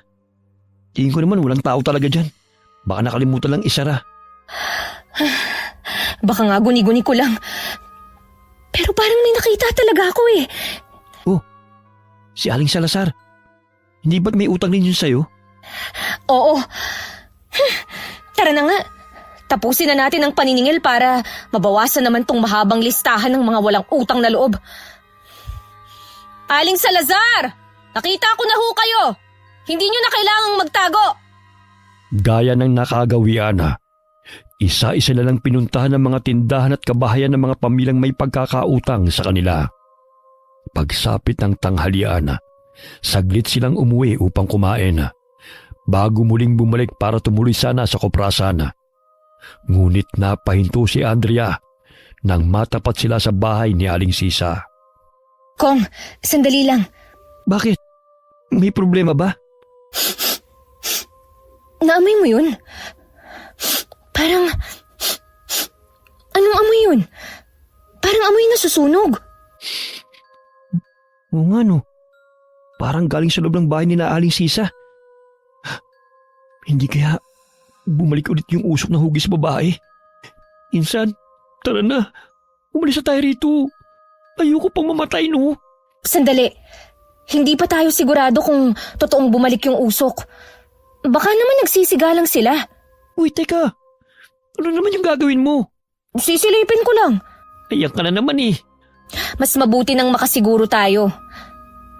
S5: Tingin ko naman walang tao talaga dyan. Baka nakalimutan lang isara.
S1: Baka nga guni-guni ko lang. Nagsasalita talaga ako eh.
S5: Si Aling Salazar, hindi ba't may utang ninyo sa'yo?
S1: Oo. Tara na nga. Tapusin na natin ang paniningil para mabawasan naman tong mahabang listahan ng mga walang utang na loob. Aling Salazar! Nakita ko na ho kayo! Hindi nyo na kailangang magtago!
S5: Gaya ng nakagawian na, isa-isa na lang pinuntahan ng mga tindahan at kabahayan ng mga pamilyang may pagkakautang sa kanila. Pagsapit ng tanghalian, saglit silang umuwi upang kumain, bago muling bumalik para tumuloy sana sa koprasan. Ngunit napahinto si Andrea nang matapat sila sa bahay ni Aling Sisa.
S1: Kong, sandali lang.
S5: Bakit? May problema ba?
S1: Naamoy mo yun? Parang... Anong amoy yun? Parang amoy na susunog.
S5: Oo nga no. Parang galing sa loob ng bahay ni na Aling Sisa. Hindi kaya bumalik ulit yung usok na hugis sa babae? Insan, tara na. Umalis na tayo rito. Ayoko pang mamatay no.
S1: Sandali. Hindi pa tayo sigurado kung totoong bumalik yung usok. Baka naman nagsisigalang sila.
S5: Uy, teka. Ano naman yung gagawin mo?
S1: Sisilipin ko lang.
S5: Ayan ka na naman eh.
S1: Mas mabuti nang makasiguro tayo.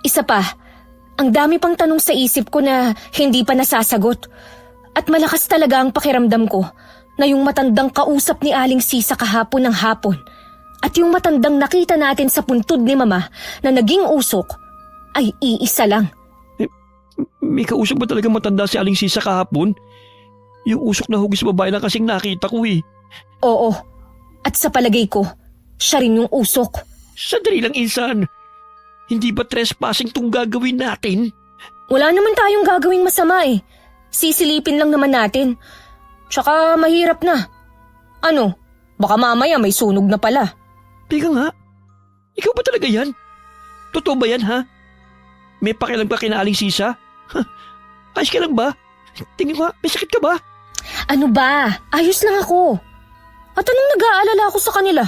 S1: Isa pa, ang dami pang tanong sa isip ko na hindi pa nasasagot. At malakas talaga ang pakiramdam ko na yung matandang kausap ni Aling Sisa kahapon ng hapon at yung matandang nakita natin sa puntod ni Mama na naging usok ay iisa lang.
S5: May kausap ba talaga matanda si Aling Sisa kahapon? Yung usok na hugis babae na kasing nakita ko eh.
S1: Oo, at sa palagay ko, siya rin yung usok.
S5: Sandali lang, Insan. Hindi ba trespassing tong gagawin natin?
S1: Wala naman tayong gagawing masama eh. Sisilipin lang naman natin. Tsaka mahirap na. Ano, baka mamaya may sunog na pala.
S5: Teka nga, ikaw ba talaga yan? Totoo ba yan ha? May pakialam ka kina Aling Sisa? Ayos ka lang ba? Tingin ko, may sakit ka ba?
S1: Ano ba? Ayos lang ako. At anong nag-aalala ako sa kanila?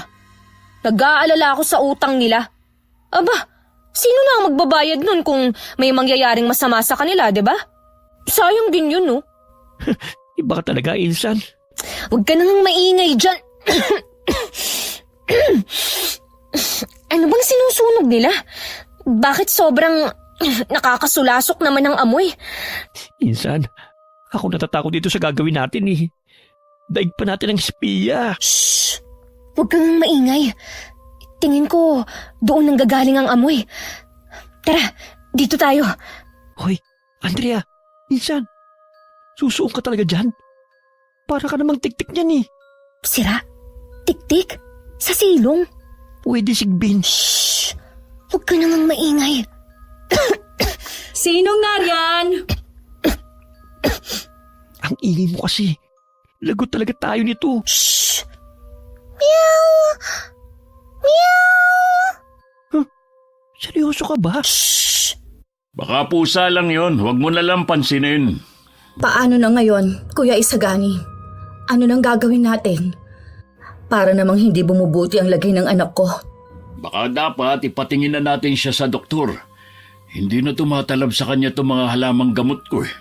S1: Nag-aalala ako sa utang nila. Aba, sino na ang magbabayad nun kung may mangyayaring masama sa kanila, di ba? Sayang din yun, no?
S5: Iba ka talaga, Insan.
S1: Huwag ka nang maingay dyan. Ano bang sinusunog nila? Bakit sobrang nakakasulasok naman ang amoy?
S5: Insan, ako natatakot dito sa gagawin natin eh. Daig pa natin ang espiya.
S1: Shh! Huwag kang maingay. Tingin ko, doon nanggagaling ang amoy. Tara, dito tayo.
S5: Hoy, Andrea, Insan, susuong ka talaga dyan? Para ka namang tiktik niyan eh.
S1: Sira? Tik-tik? Sa silong?
S5: Pwede sigbin.
S1: Shh! Huwag ka namang maingay.
S2: Sinong nariyan?
S5: Ang ingay mo kasi. Lagot talaga tayo nito.
S1: Shh! Meow! Meow!
S5: Seryoso ka ba?
S1: Shh!
S3: Baka pusa lang yon, huwag mo na lang pansinin.
S2: Paano na ngayon, Kuya Isagani? Ano nang gagawin natin? Para namang hindi bumubuti ang lagay ng anak ko.
S3: Baka dapat ipatingin na natin siya sa doktor. Hindi na tumatalab sa kanya itong mga halamang gamot ko eh.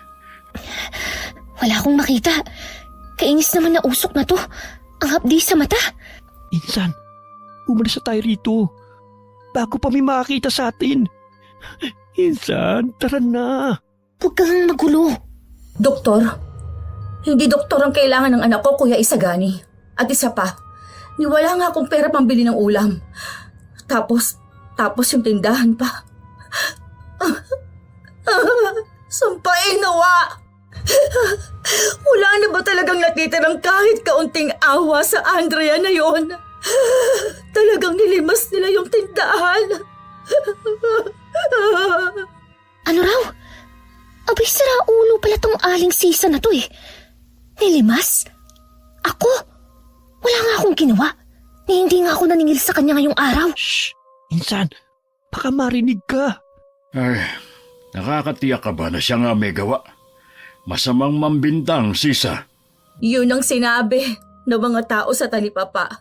S1: Wala akong makita. Kainis naman na usok na to. Ang hapdi sa mata.
S5: Insan, umalis na tayo rito. Bago pa may makakita sa atin. Insan, tara na.
S1: Huwag kang magulo.
S2: Doktor, hindi doktor ang kailangan ng anak ko, Kuya Isagani. At isa pa, niwala nga akong pera pambili ng ulam. Tapos yung tindahan pa. Sampain nawa! Wala na ba talagang natitirang kahit kaunting awa sa Andrea na yon? Talagang nilimas nila yung tindahan.
S1: Ano raw? Abay, sira ulo pala tong Aling Sisa na to eh. Nilimas? Ako? Wala nga akong ginawa. Hindi nga ako naningil sa kanya ngayong araw.
S5: Shh! Insan, baka marinig ka.
S3: Ay, nakakatiyak ka ba na siya nga may gawa? Masamang mambintang, Sisa.
S2: Yun ang sinabi ng mga tao sa talipapa.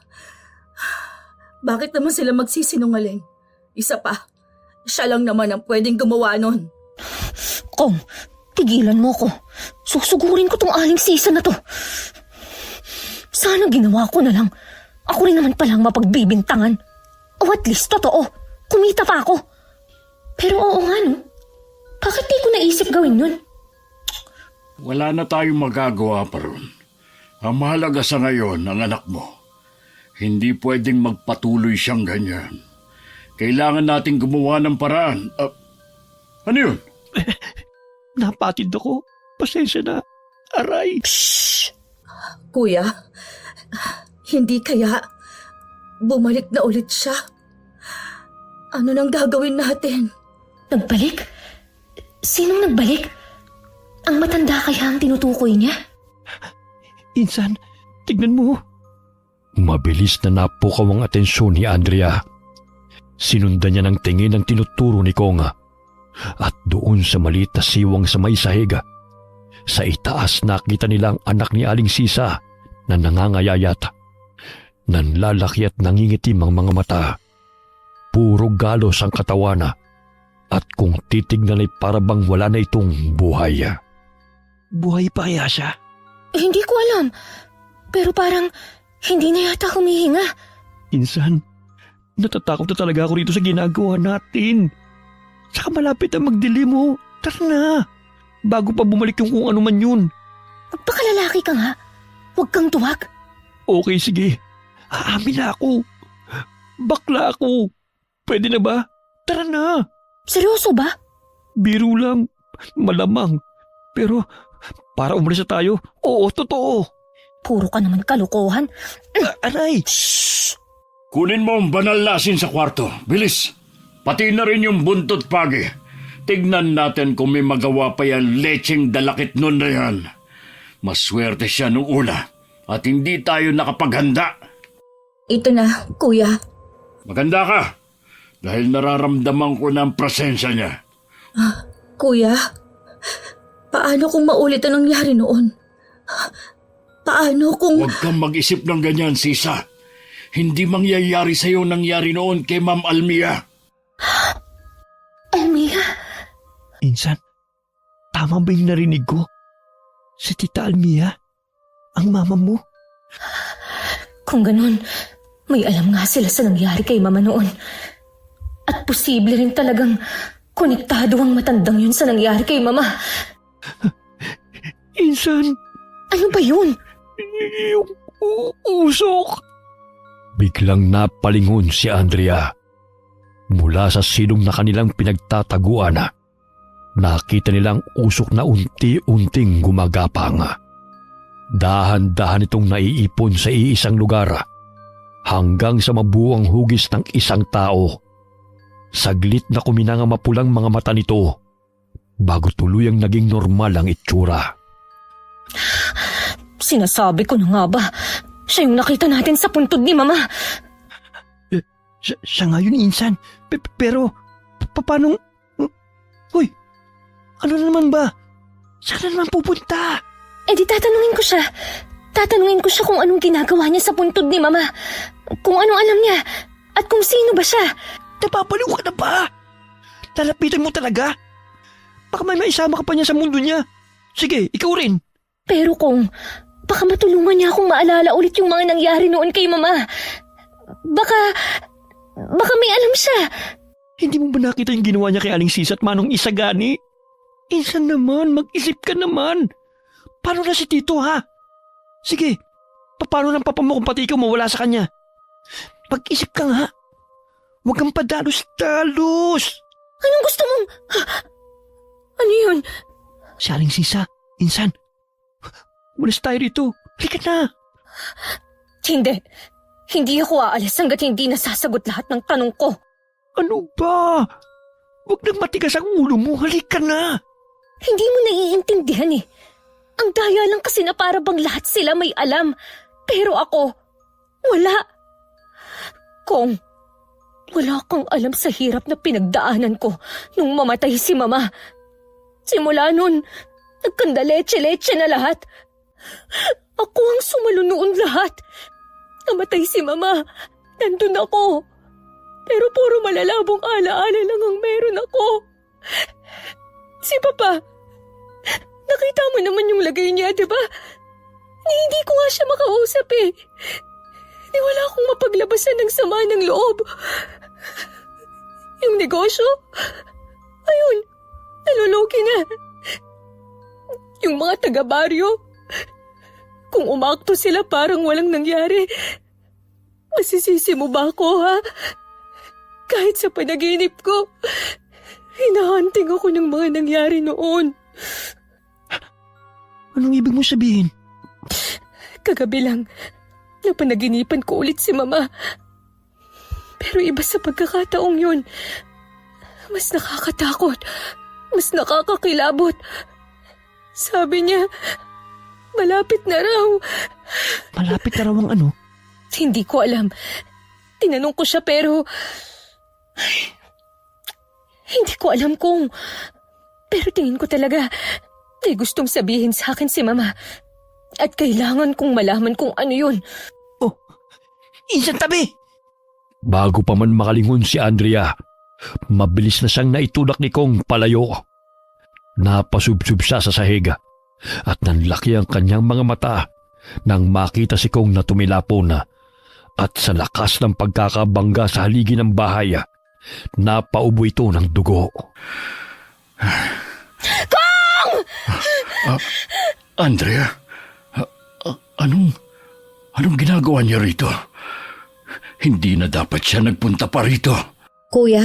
S2: Bakit naman sila magsisinungaling? Isa pa, siya lang naman ang pwedeng gumawa nun.
S1: Kong, tigilan mo ko. Susugurin ko tong aling sisa na to. Sana ginawa ko na lang. Ako rin naman palang mapagbibintangan. O at least totoo, kumita pa ako. Pero oo nga no, bakit di ko naisip gawin yun?
S3: Wala na tayong magagawa pa ron. Ang mahalaga sa ngayon ang anak mo. Hindi pwedeng magpatuloy siyang ganyan. Kailangan nating gumawa ng paraan. Ano yun?
S5: Napatid ako. Pasensya na. Aray.
S1: Shh!
S2: Kuya, hindi kaya bumalik na ulit siya? Ano nang gagawin natin?
S1: Nagbalik? Sinong nagbalik? Ang matanda kaya ang tinutukoy niya?
S5: Insan, tignan mo. Mabilis na napukaw ang atensyon ni Andrea. Sinundan niya ng tingin ang tinuturo ni Konga. At doon sa maliit na siwang sa may sahiga, sa itaas nakita nila ang anak ni Aling Sisa na nangangayayat. Nanlalaki at nangingitim ang mga mata. Puro galos ang katawan at kung titignan ay parabang wala na itong buhay. Buhay pa kaya siya?
S1: Hindi ko alam. Pero parang hindi na yata humihinga.
S5: Insan, natatakot na talaga ako rito sa ginagawa natin. Saka malapit na magdilim mo. Tara na. Bago pa bumalik yung kung ano man yun.
S1: Magpakalalaki ka nga. Huwag kang tuwag.
S5: Okay, sige. Aamin na ako. Bakla ako. Pwede na ba? Tara na.
S1: Seryoso ba?
S5: Biro lang. Malamang. Pero para umalis na tayo, oo, totoo.
S1: Puro ka naman kalukuhan.
S5: Aray!
S1: Shh!
S3: Kunin mo ang banal na asin sa kwarto. Bilis! Pati na rin yung buntot pagi. Tignan natin kung may magawa pa yan lecheng dalakit nun na yan. Maswerte siya nung una at hindi tayo nakapaghanda.
S2: Ito na, kuya.
S3: Maganda ka dahil nararamdaman ko na ang presensya niya.
S2: Kuya, paano kung maulit ang nangyari noon? Paano kung...
S3: Huwag kang mag-isip ng ganyan, Sisa. Hindi mangyayari sa'yo nangyari noon kay Ma'am Almia.
S1: Almia?
S5: Insan, tama ba yung narinig ko? Si Tita Almia? Ang mama mo?
S1: Kung ganun, may alam nga sila sa nangyari kay Mama noon. At posible rin talagang konektado ang matandang yun sa nangyari kay Mama.
S5: Insan,
S1: Ano ba yun?
S5: yung usok. Biglang napalingon si Andrea. Mula sa silong na kanilang pinagtataguan, nakita nilang usok na unti-unting gumagapang. Dahan-dahan itong naiipon sa iisang lugar hanggang sa mabuwang hugis ng isang tao. Saglit na kuminang ang mapulang mga mata nito bago tuluyang naging normal ang itsura.
S1: Sinasabi ko na nga ba, siya yung nakita natin sa puntod ni Mama.
S5: Siya nga yun, Insan. Pero, paano... Hoy, ano na naman ba? Saan na naman pupunta?
S1: Eh di tatanungin ko siya. Tatanungin ko siya kung anong ginagawa niya sa puntod ni Mama. Kung anong alam niya. At kung sino ba siya.
S5: Napapaliw ka na ba? Lalapitan mo talaga? Baka may maisama ka pa niya sa mundo niya. Sige, ikaw rin.
S1: Pero kung baka matulungan niya akong maalala ulit yung mga nangyari noon kay Mama. Baka may alam siya.
S5: Hindi mo ba nakita yung ginawa niya kay Aling Sisa at Manong Isagani? Insan naman, mag-isip ka naman. Paano na si Tito, ha? Sige, paano ng papa mo kung pati ikaw mawala sa kanya? Mag-isip ka nga. Huwag kang padalos-dalos.
S1: Anong gusto mong... Ano yun?
S5: Si Aling Sisa, Insan. Walis tayo rito. Halika na.
S1: Hindi. Hindi ako aalis hanggat hindi nasasagot lahat ng tanong ko.
S5: Ano ba? Huwag nang matigas ang ulo mo. Halika na.
S1: Hindi mo naiintindihan eh. Ang daya lang kasi na para bang lahat sila may alam. Pero ako, wala. Kong, wala kang alam sa hirap na pinagdaanan ko nung mamatay si Mama. Simula nun, nagkandaleche-leche na lahat. Ako ang sumalo noon lahat. Namatay si Mama. Nandun ako. Pero puro malalabong alaala lang ang meron ako. Si Papa, nakita mo naman yung lagay niya, di ba? Hindi ko nga siya makausap eh. Di wala akong mapaglabasan ng sama ng loob. Yung negosyo, ayun, nalulugi na. Yung mga taga-baryo, kung umakto sila parang walang nangyari, masisisi mo ba ako, ha? Kahit sa panaginip ko, hinahunting ako ng mga nangyari noon.
S5: Anong ibig mo sabihin?
S1: Kagabi lang, napanaginipan ko ulit si Mama. Pero iba sa pagkakataong yun. Mas nakakatakot, mas nakakakilabot. Sabi niya, malapit na raw.
S5: Malapit na raw ang ano?
S1: Hindi ko alam. Tinanong ko siya pero... hindi ko alam kung... Pero tingin ko talaga may gustong sabihin sa akin si Mama. At kailangan kong malaman kung ano yun.
S5: Oh, Insan, tabi!
S4: Bago pa man makalingon si Andrea, mabilis na siyang naitulak ni Kong palayo. Napasubsub siya sa sahig at nanlaki ang kanyang mga mata nang makita si Kong na tumilapon at sa lakas ng pagkakabangga sa haligi ng bahay, napaubo ito ng dugo.
S1: Kong!
S3: Andrea, anong ginagawa niya rito? Hindi na dapat siya nagpunta pa rito.
S2: Kuya,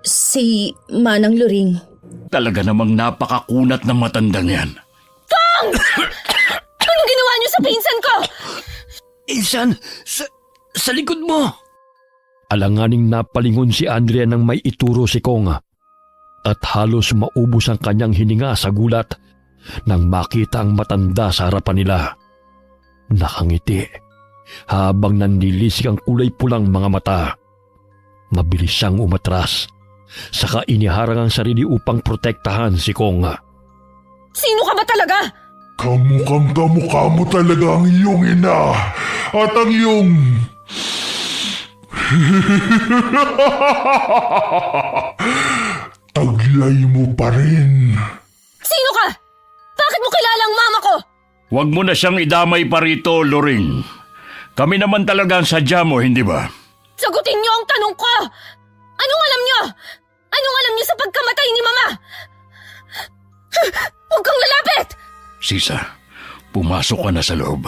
S2: si Manang Luring.
S3: Talaga namang napakakunat ng matandang yan.
S1: Kong! Anong ginawa niyo sa pinsan ko?
S5: Insan, sa likod mo!
S4: Alanganing napalingon si Andrea nang may ituro si Kong at halos maubos ang kanyang hininga sa gulat nang makita ang matanda sa harapan nila. Nakangiti habang nanlilisik ang kulay pulang mga mata. Mabilis siyang umatras, saka iniharang ang sarili upang protektahan si Kong.
S1: Sino ka ba talaga?
S6: Kamukhang kamukha mo talaga ang iyong ina at ang iyong... taglay mo pa rin.
S1: Sino ka? Bakit mo kilala ang mama ko?
S3: Huwag mo na siyang idamay pa rito, Loring. Kami naman talaga ang sadya mo, hindi ba?
S1: Sagutin niyo ang tanong ko! Anong alam niyo? Anong alam niyo sa pagkamatay ni Mama? Huwag kang lalapit!
S3: Sisa, pumasok ka na sa loob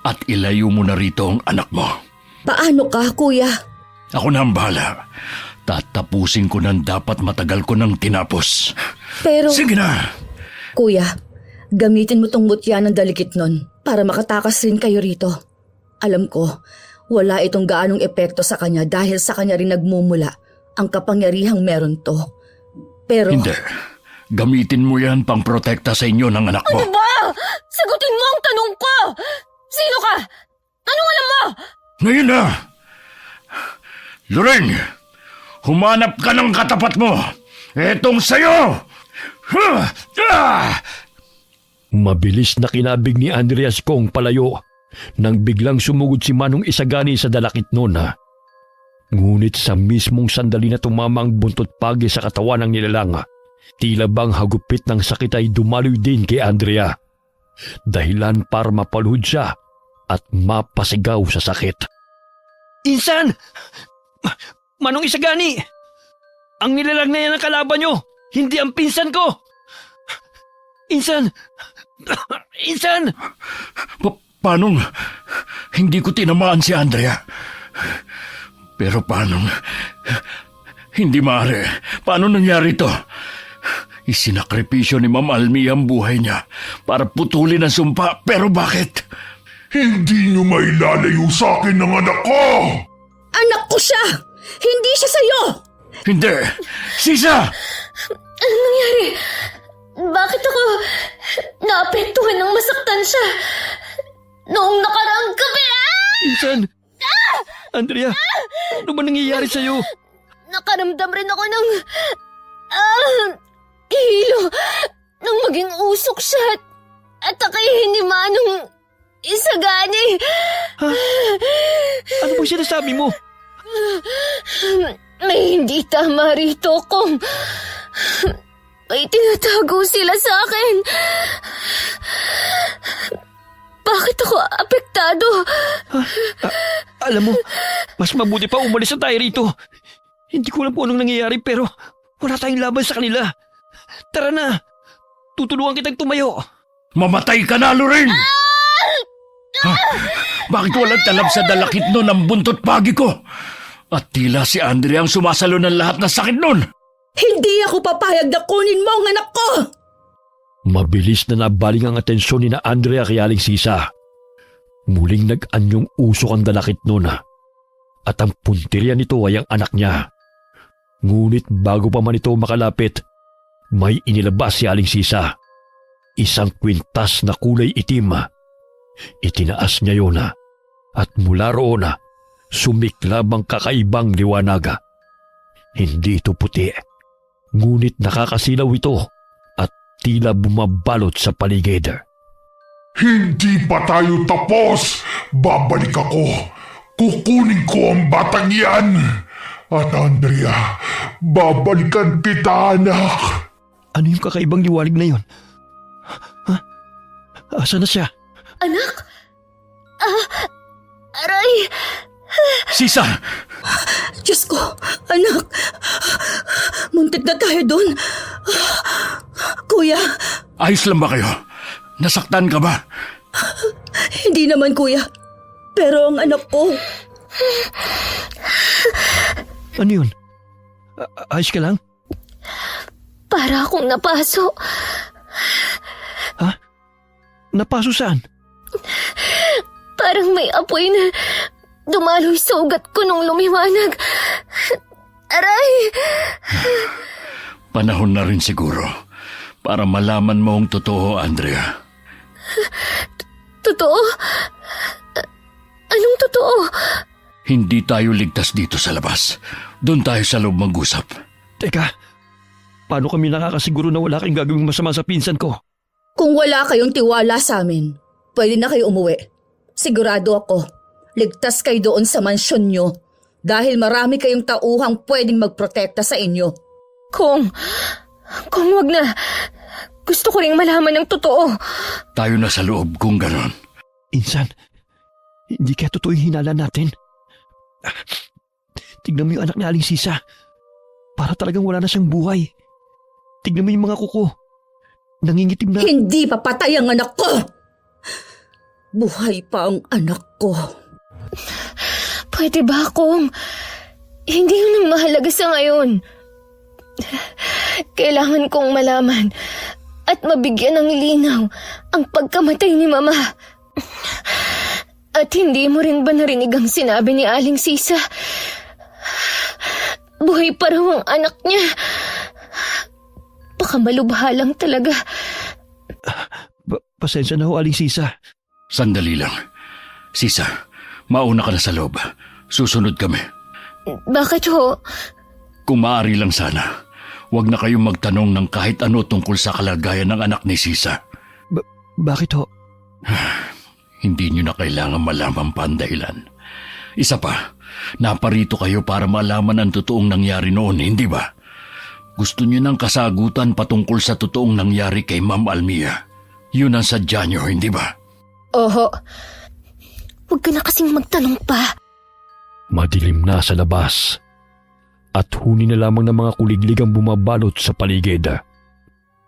S3: at ilayo mo na rito ang anak mo.
S2: Paano ka, kuya?
S3: Ako na ang bahala. Tatapusin ko ng dapat matagal ko nang tinapos.
S2: Pero...
S3: Sige na!
S2: Kuya, gamitin mo tong mutya ng dalikit nun para makatakas rin kayo rito. Alam ko, wala itong gaanong epekto sa kanya dahil sa kanya rin nagmumula ang kapangyarihang meron to. Pero...
S3: Hindi. Gamitin mo yan pang protekta sa inyo ng anak mo.
S1: Ano ba? Sagutin mo ang tanong ko! Sino ka? Anong alam mo?
S3: Ngayon na! Loring! Humanap ka ng katapat mo! Etong sayo!
S4: Mabilis na kinabig ni Andreas Kong palayo nang biglang sumugod si Manong Isagani sa dalakit noon. Ngunit sa mismong sandali na tumama ang buntot pagi sa katawan ng nilalang, tila bang hagupit ng sakit ay dumaloy din kay Andrea. Dahilan para mapaluhod siya at mapasigaw sa sakit.
S5: Insan! Manong Isagani! Ang nilalang na yan ang kalaban nyo! Hindi ang pinsan ko! Insan! Insan!
S3: Paano? Hindi ko tinamaan si Andrea. Pero paano? Hindi maaari. Paano nangyari ito? Isinakripisyo ni Ma'am Almi ang buhay niya para putulin ang sumpa. Pero bakit?
S6: Hindi niyo mailalayo sa akin ng anak ko!
S2: Anak ko siya! Hindi siya sa'yo!
S3: Hindi! Sisa!
S1: Anong nangyari? Bakit ako naapektuhan ng masaktan siya? Noong nakaraang gabi,
S5: Insan! Andrea! Ano ba nangyayari sa'yo?
S1: nakaramdam rin ako ng... hilo nang maging usok siya at akayin ni Manong Isagani.
S5: Ha? Ano bang sinasabi mo?
S1: May hindi tama rito kung may tinatago sila sa akin. Bakit ako apektado?
S5: Alam mo, mas mabuti pa umalis na tayo rito. Hindi ko alam po anong nangyayari pero wala tayong laban sa kanila. Tara na, tutulungan kitang tumayo.
S3: Mamatay ka na, Lorraine! Ha? Bakit walang talab sa dalakit nun ang buntot pagi ko? At tila si Andrea ang sumasalo ng lahat ng sakit nun.
S2: Hindi ako papayag na kunin mo ang anak ko!
S4: Mabilis na nabaling ang atensyon ni na Andrea kay Aling Sisa. Muling nag-anyong usok ang dalakit nun at ang puntirya nito ay ang anak niya. Ngunit bago pa man ito makalapit, may inilabas si Aling Sisa. Isang kwintas na kulay itim. Itinaas niya yun at mula roon sumiklab ang kakaibang liwanaga. Hindi ito puti, ngunit nakakasilaw ito at tila bumabalot sa paligid.
S6: Hindi pa tayo tapos. Babalik ako. Kukunin ko ang batang yan. At Andrea, babalikan kita, anak.
S5: Ano yung kakaibang liwanag na yon? Ha? Asa na siya?
S1: Anak? Aray!
S3: Sisa!
S2: Diyos ko, anak. Muntik na tayo doon. Kuya,
S3: Ayos lang ba kayo? Nasaktan ka ba?
S2: hindi naman kuya. Pero ang anak ko,
S5: Ano yun? Ayos ka lang?
S1: Para akong napaso.
S5: Ha? Napaso saan?
S1: Parang may apoy na dumaloy sa ugat ko nung lumiwanag. Aray!
S3: Panahon na rin siguro para malaman mo ang totoo, Andrea.
S1: Totoo? Anong totoo?
S3: Hindi tayo ligtas dito sa labas. Doon tayo sa loob mag-usap.
S5: Teka, paano kami nakakasiguro na wala kayong gagawing masama sa pinsan ko?
S2: kung wala kayong tiwala sa amin, pwede na kayo umuwi. Sigurado ako, ligtas kayo doon sa mansyon nyo dahil marami kayong tauhang pwedeng magprotekta sa inyo.
S1: Kung wag na. Gusto ko ring malaman ng totoo.
S3: Tayo na sa loob kung ganon.
S5: Insan, hindi kaya totoo yung hinala natin. Tignan mo yung anak ni Aling Sisa. Para talagang wala na siyang buhay. Tignan mo yung mga kuko. Nangingitim na.
S2: Hindi papatay ang anak ko! Buhay pa ang anak ko.
S1: Pwede ba akong... Hindi yun ang mahalaga sa ngayon. Kailangan kong malaman at mabigyan ng linaw ang pagkamatay ni Mama. At hindi mo rin ba narinig ang sinabi ni Aling Sisa? Buhay pa raw ang anak niya. Baka malubha lang talaga.
S5: Pasensya na ho, Aling Sisa.
S3: Sandali lang. Sisa, mauna ka na sa loob. Susunod kami.
S1: Bakit ho?
S3: Kung maaari lang sana, huwag na kayong magtanong ng kahit ano tungkol sa kalagayan ng anak ni Sisa.
S5: Bakit ho?
S3: Hindi nyo na kailangan malaman pa ang dahilan. Isa pa, naparito kayo para malaman ang totoong nangyari noon, hindi ba? Gusto nyo ng kasagutan patungkol sa totoong nangyari kay Ma'am Almia. Yun ang sadya nyo, hindi ba?
S1: Oho. Huwag ka na kasing magtanong pa.
S4: Madilim na sa labas at huni na lamang ng mga kuliglig ang bumabalot sa paligid.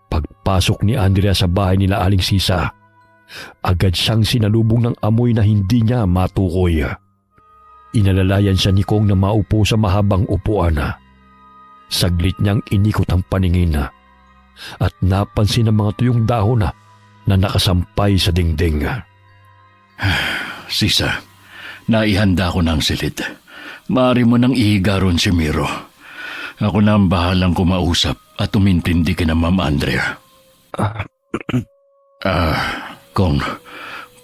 S4: Pagpasok ni Andrea sa bahay nila Aling Sisa, agad siyang sinalubong ng amoy na hindi niya matukoy. Inalalayan siya ni Kong na maupo sa mahabang upuan. Saglit niyang inikot ang paningin at napansin ang mga tuyong dahon na nakasampay sa dingding.
S3: Sisa, naihanda ko ng silid. Maaari mo nang ihiga ron si Miro. Ako na ang bahalang kumausap at umintindi kina Ma'am Andrea. Kong,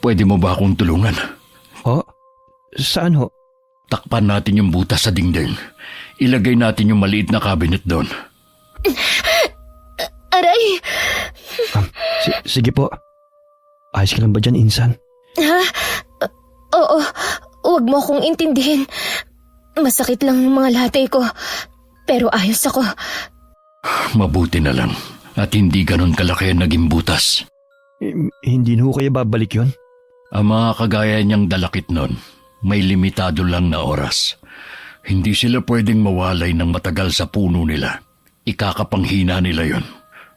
S3: pwede mo ba akong tulungan?
S5: Ho? Saan ho?
S3: Takpan natin yung butas sa dingding. Ilagay natin yung maliit na cabinet doon.
S1: Aray!
S5: Sige po. Ayos ka lang ba dyan, Insan?
S1: Ha? Oo. Huwag mo akong intindihin. Masakit lang yung mga latay ko. Pero ayos ako.
S3: Mabuti na lang at hindi ganon kalaki ang naging butas.
S5: Hindi na ho kaya babalik yon?
S3: Ang mga kagaya niyang dalakit nun, may limitado lang na oras. Hindi sila pwedeng mawalay ng matagal sa puno nila. Ikakapanghina nila yon.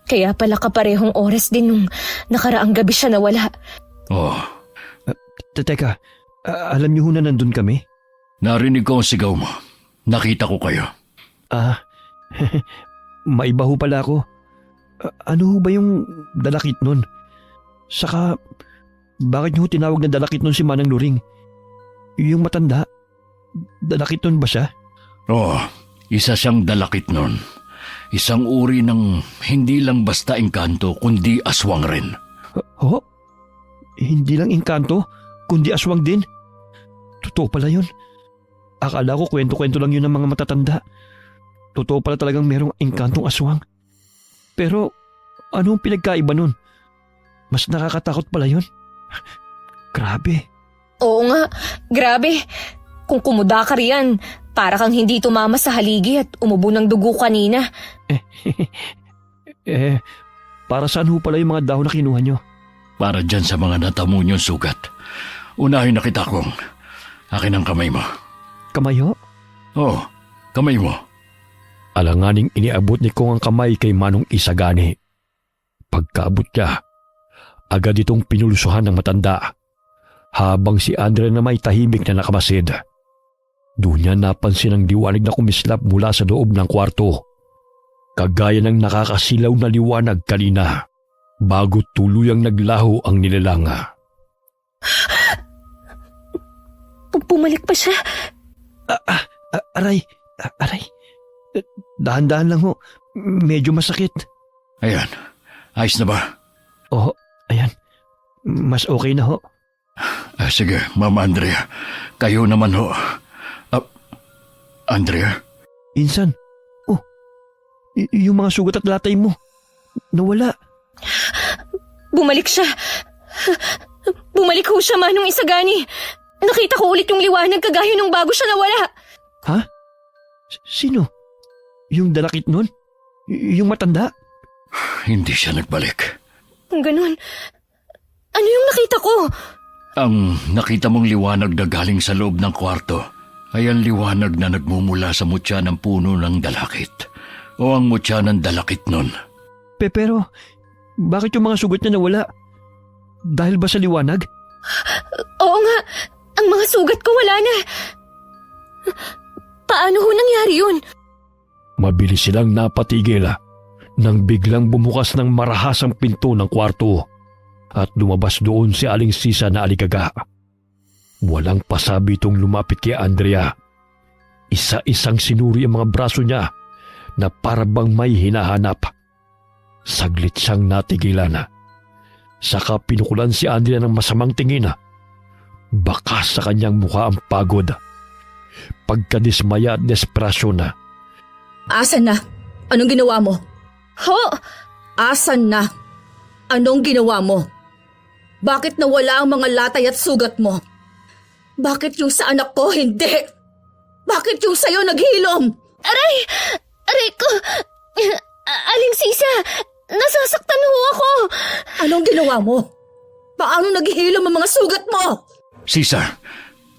S1: Kaya pala kaparehong oras din nung nakaraang gabi siya nawala.
S3: Oh,
S5: Teka, alam niyo ho na nandun kami?
S3: narinig ko ang sigaw mo. Nakita ko kayo.
S5: Ah, maiba ho pala ako. Ano ho ba yung dalakit nun? Saka, bakit niyo ho tinawag na dalakit nun si Manang Luring? Yung matanda, dalakit nun ba siya?
S3: Oo, isa siyang dalakit nun. Isang uri ng hindi lang basta engkanto kundi aswang rin.
S5: Ho? Hindi lang engkanto, kundi aswang din? Totoo pala yun. Akala ko kwento-kwento lang yun ng mga matatanda. Totoo pala talagang merong engkantong aswang. Pero, anong pinagkaiba nun? Mas nakakatakot pala yun. Grabe.
S1: Oo nga, grabe. Kung kumuda ka riyan, para kang hindi tumama sa haligi at umubo ng dugo kanina.
S5: Para saan ho pala yung mga dahon na kinuha nyo?
S3: Para dyan sa mga natamo niyong sugat. Unahin na kita kong akin ang kamay mo.
S5: Kamayo?
S3: Oo, kamay mo.
S4: Alanganing iniabot ni Kong ang kamay kay Manong Isagani. Pagkaabot niya, agad itong pinulusuhan ng matanda. Habang si Andrea na may tahimik na nakamasid. Doon niya napansin ang liwanag na kumislap mula sa loob ng kwarto. Kagaya ng nakakasilaw na liwanag kanina bago tuluyang naglaho ang nilalanga.
S1: Bumalik pa siya.
S5: Aray. Dahan-dahan lang ho. Medyo masakit.
S3: Ayan, ayos na ba?
S5: Oo, ayan. Mas okay na ho.
S3: Sige, Mama Andrea. Kayo naman ho. Andrea?
S5: Insan. Oh, yung mga sugat at latay mo. Nawala.
S1: Bumalik siya. Bumalik ho siya, Manong Isagani. Nakita ko ulit yung liwanag kagaya nung bago siya nawala.
S5: Ha? Sino? Yung dalakit nun? Yung matanda?
S3: Hindi siya nagbalik.
S1: Kung ganun, ano yung nakita ko?
S3: Ang nakita mong liwanag na galing sa loob ng kwarto ay ang liwanag na nagmumula sa mutya ng puno ng dalakit o ang mutya ng dalakit nun.
S5: Pero, bakit yung mga sugat niya nawala? Dahil ba sa liwanag?
S1: Oo nga, ang mga sugat ko wala na. Paano ho nangyari yun?
S4: Mabilis silang napatigil nang biglang bumukas ng marahasang pinto ng kwarto at lumabas doon si Aling Sisa na aligaga. Walang pasabi itong lumapit kay Andrea. Isa-isang sinuri ang mga braso niya na parabang may hinahanap. Saglit siyang natigilan. Saka pinukulan si Andrea ng masamang tingin. Baka sa kanyang mukha ang pagod. Pagkadismaya at desperasyon na.
S2: Asan na? Anong ginawa mo?
S1: Ho!
S2: Asan na? Anong ginawa mo? Bakit nawala ang mga latay at sugat mo? Bakit yung sa anak ko hindi? Bakit yung sa'yo naghilom?
S1: Aray! Aray ko! Aling Sisa! Nasasaktan ho ako!
S2: Anong ginawa mo? Paano naghihilom ang mga sugat mo?
S3: Sisa!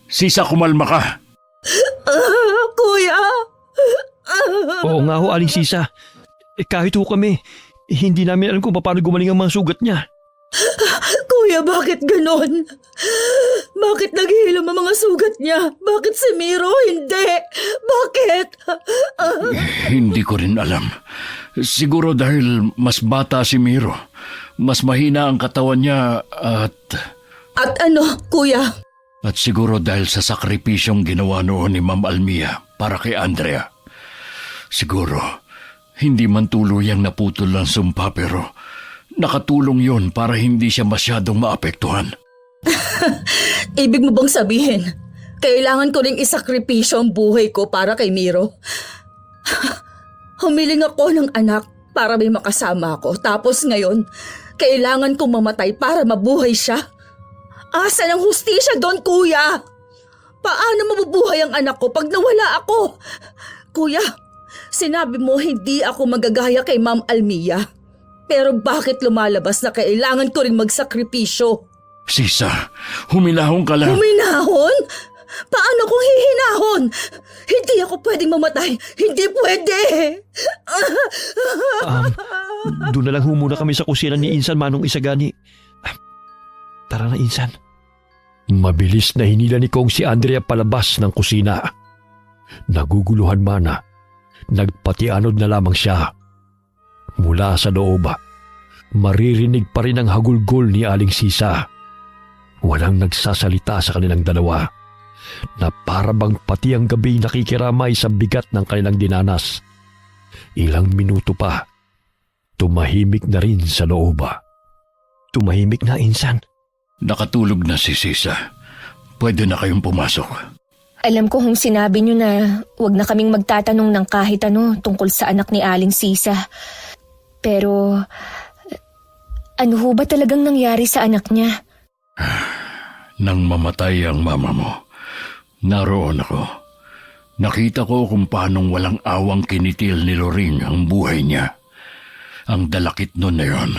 S3: Sisa, kumalma ka!
S2: Kuya!
S5: Oo nga ho, Aling Sisa. Kahit ho kami, hindi namin alam kung paano gumaling ang mga sugat niya.
S2: Kuya, bakit ganon? Bakit naghihilom ang mga sugat niya? Bakit si Miro hindi? Bakit?
S3: Hindi ko rin alam. Siguro dahil mas bata si Miro. Mas mahina ang katawan niya at
S2: Ano, kuya?
S3: At siguro dahil sa sakripisyong ginawa noon ni Ma'am Almia para kay Andrea. Siguro, hindi man tuluyang naputol ang sumpa pero nakatulong yon para hindi siya masyadong maapektuhan.
S2: Ibig mo bang sabihin, kailangan ko ring isakripisyo ang buhay ko para kay Miro? Humiling ako ng anak para may makasama ako. Tapos ngayon, kailangan kong mamatay para mabuhay siya? Asan ang hustisya doon, kuya? Paano mabubuhay ang anak ko pag nawala ako? Kuya, sinabi mo hindi ako magagaya kay Ma'am Almia. Pero bakit lumalabas na kailangan ko rin magsakripisyo?
S3: Sisa, huminahon ka lang.
S2: Huminahon? Paano kung hihinahon? Hindi ako pwedeng mamatay. Hindi pwede.
S5: Doon na lang ho muna kami sa kusina ni Insan, Manong Isagani. Tara na, Insan. Mabilis na hinila ni Kong si Andrea palabas ng kusina. Naguguluhan mana. Nagpatianod na lamang siya. Mula sa loob, maririnig pa rin ang hagulgol ni Aling Sisa. Walang nagsasalita sa kanilang dalawa, na parabang pati ang gabi nakikiramay sa bigat ng kanilang dinanas. Ilang minuto pa, tumahimik na rin sa loob. Tumahimik na, Insan.
S3: Nakatulog na si Sisa. Pwede na kayong pumasok.
S1: Alam ko kung sinabi niyo na wag na kaming magtatanong ng kahit ano tungkol sa anak ni Aling Sisa. Pero, ano ho ba talagang nangyari sa anak niya?
S3: Nang mamatay ang mama mo, naroon ako. Nakita ko kung paanong walang awang kinitil ni Loring ang buhay niya. Ang dalakit nun na yon.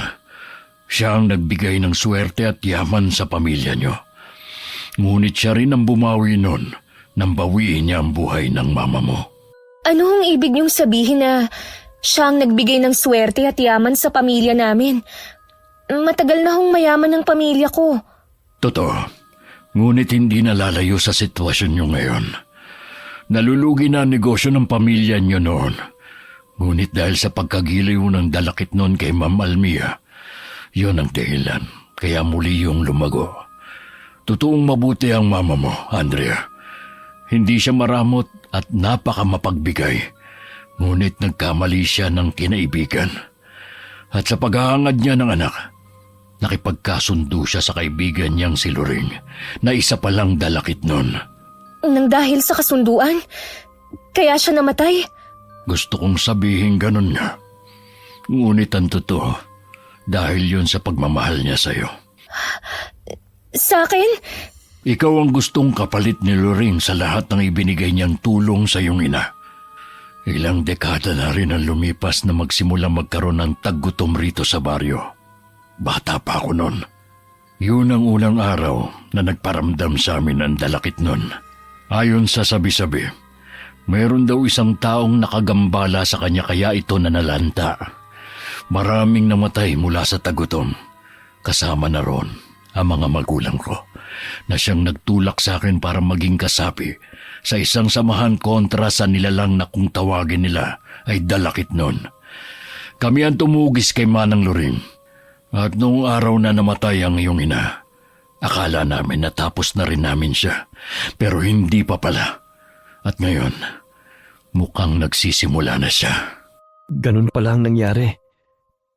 S3: Siya ang nagbigay ng swerte at yaman sa pamilya niyo. Ngunit siya rin ang bumawi nun nang bawiin niya ang buhay ng mama mo.
S1: Ano ang ibig niyong sabihin na siya ang nagbigay ng swerte at yaman sa pamilya namin? Matagal na hong mayaman ng pamilya ko.
S3: Totoo, ngunit hindi nalalayo sa sitwasyon niyo ngayon. Nalulugi na ang negosyo ng pamilya niyo noon. Ngunit dahil sa pagkagiliw ng dalakit noon kay Ma'am Almia, yun ang dahilan, kaya muli yung lumago. Totoong mabuti ang mama mo, Andrea. Hindi siya maramot at napakamapagbigay. Ngunit nagkamali siya ng kinaibigan. At sa paghahangad niya ng anak, nakipagkasundo siya sa kaibigan niyang si Loring, na isa palang dalakit nun.
S1: Nang dahil sa kasunduan? Kaya siya namatay?
S3: Gusto kong sabihin ganun niya. Ngunit ang totoo, dahil yun sa pagmamahal niya sa'yo.
S1: Sa akin?
S3: Ikaw ang gustong kapalit ni Loring sa lahat ng ibinigay niyang tulong sa iyong ina. Ilang dekada na rin ang lumipas na magsimula magkaroon ng taggutom rito sa baryo. Bata pa ako noon. Yun ang unang araw na nagparamdam sa amin ang dalakit nun. Ayon sa sabi-sabi, mayroon daw isang taong nakagambala sa kanya kaya ito nanalanta. Maraming namatay mula sa tagutom. Kasama na ron ang mga magulang ko na siyang nagtulak sa akin para maging kasapi sa isang samahan kontra sa nilalang na kung tawagin nila ay dalakit nun. Kami ang tumugis kay Manang Loring. At noong araw na namatay ang iyong ina, akala namin natapos na rin namin siya. Pero hindi pa pala. At ngayon, mukhang nagsisimula na siya.
S5: Ganun pala ang nangyari.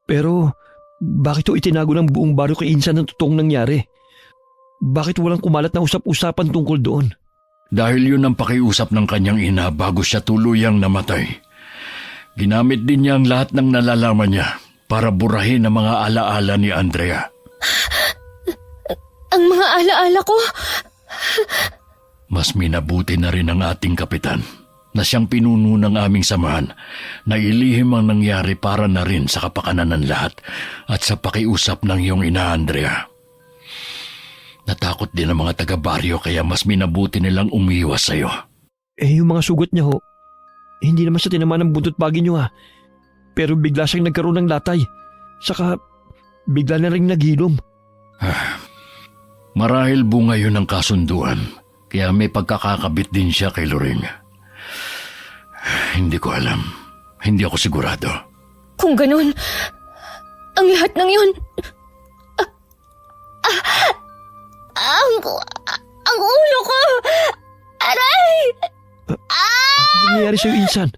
S5: Pero, bakit ito itinago ng buong baryo kay Insan ng totoong nangyari? Bakit walang kumalat na usap-usapan tungkol doon?
S3: Dahil yun ang pakiusap ng kanyang ina bago siya tuluyang namatay. Ginamit din niya ang lahat ng nalalaman niya para burahin ang mga alaala ni Andrea.
S1: Ang mga alaala ko?
S3: Mas minabuti na rin ang ating kapitan na siyang pinuno ng aming samahan na ilihim ang nangyari para na rin sa kapakanan ng lahat at sa pakiusap ng iyong ina, Andrea. Natakot din ang mga taga-baryo kaya mas minabuti nilang umiwas sa'yo.
S5: Yung mga sugat niya ho, hindi naman sa tinamaan ng buntot pagi niyo Pero bigla siyang nagkaroon ng latay. Saka bigla na rin naghilom.
S3: Marahil bunga yun ng kasunduan, kaya may pagkakakabit din siya kay Loring. Hindi ko alam. Hindi ako sigurado.
S1: Kung ganun, ang lahat ng yun... Ang ulo ko! Aray!
S5: Ano nangyari sa'yo, Insan?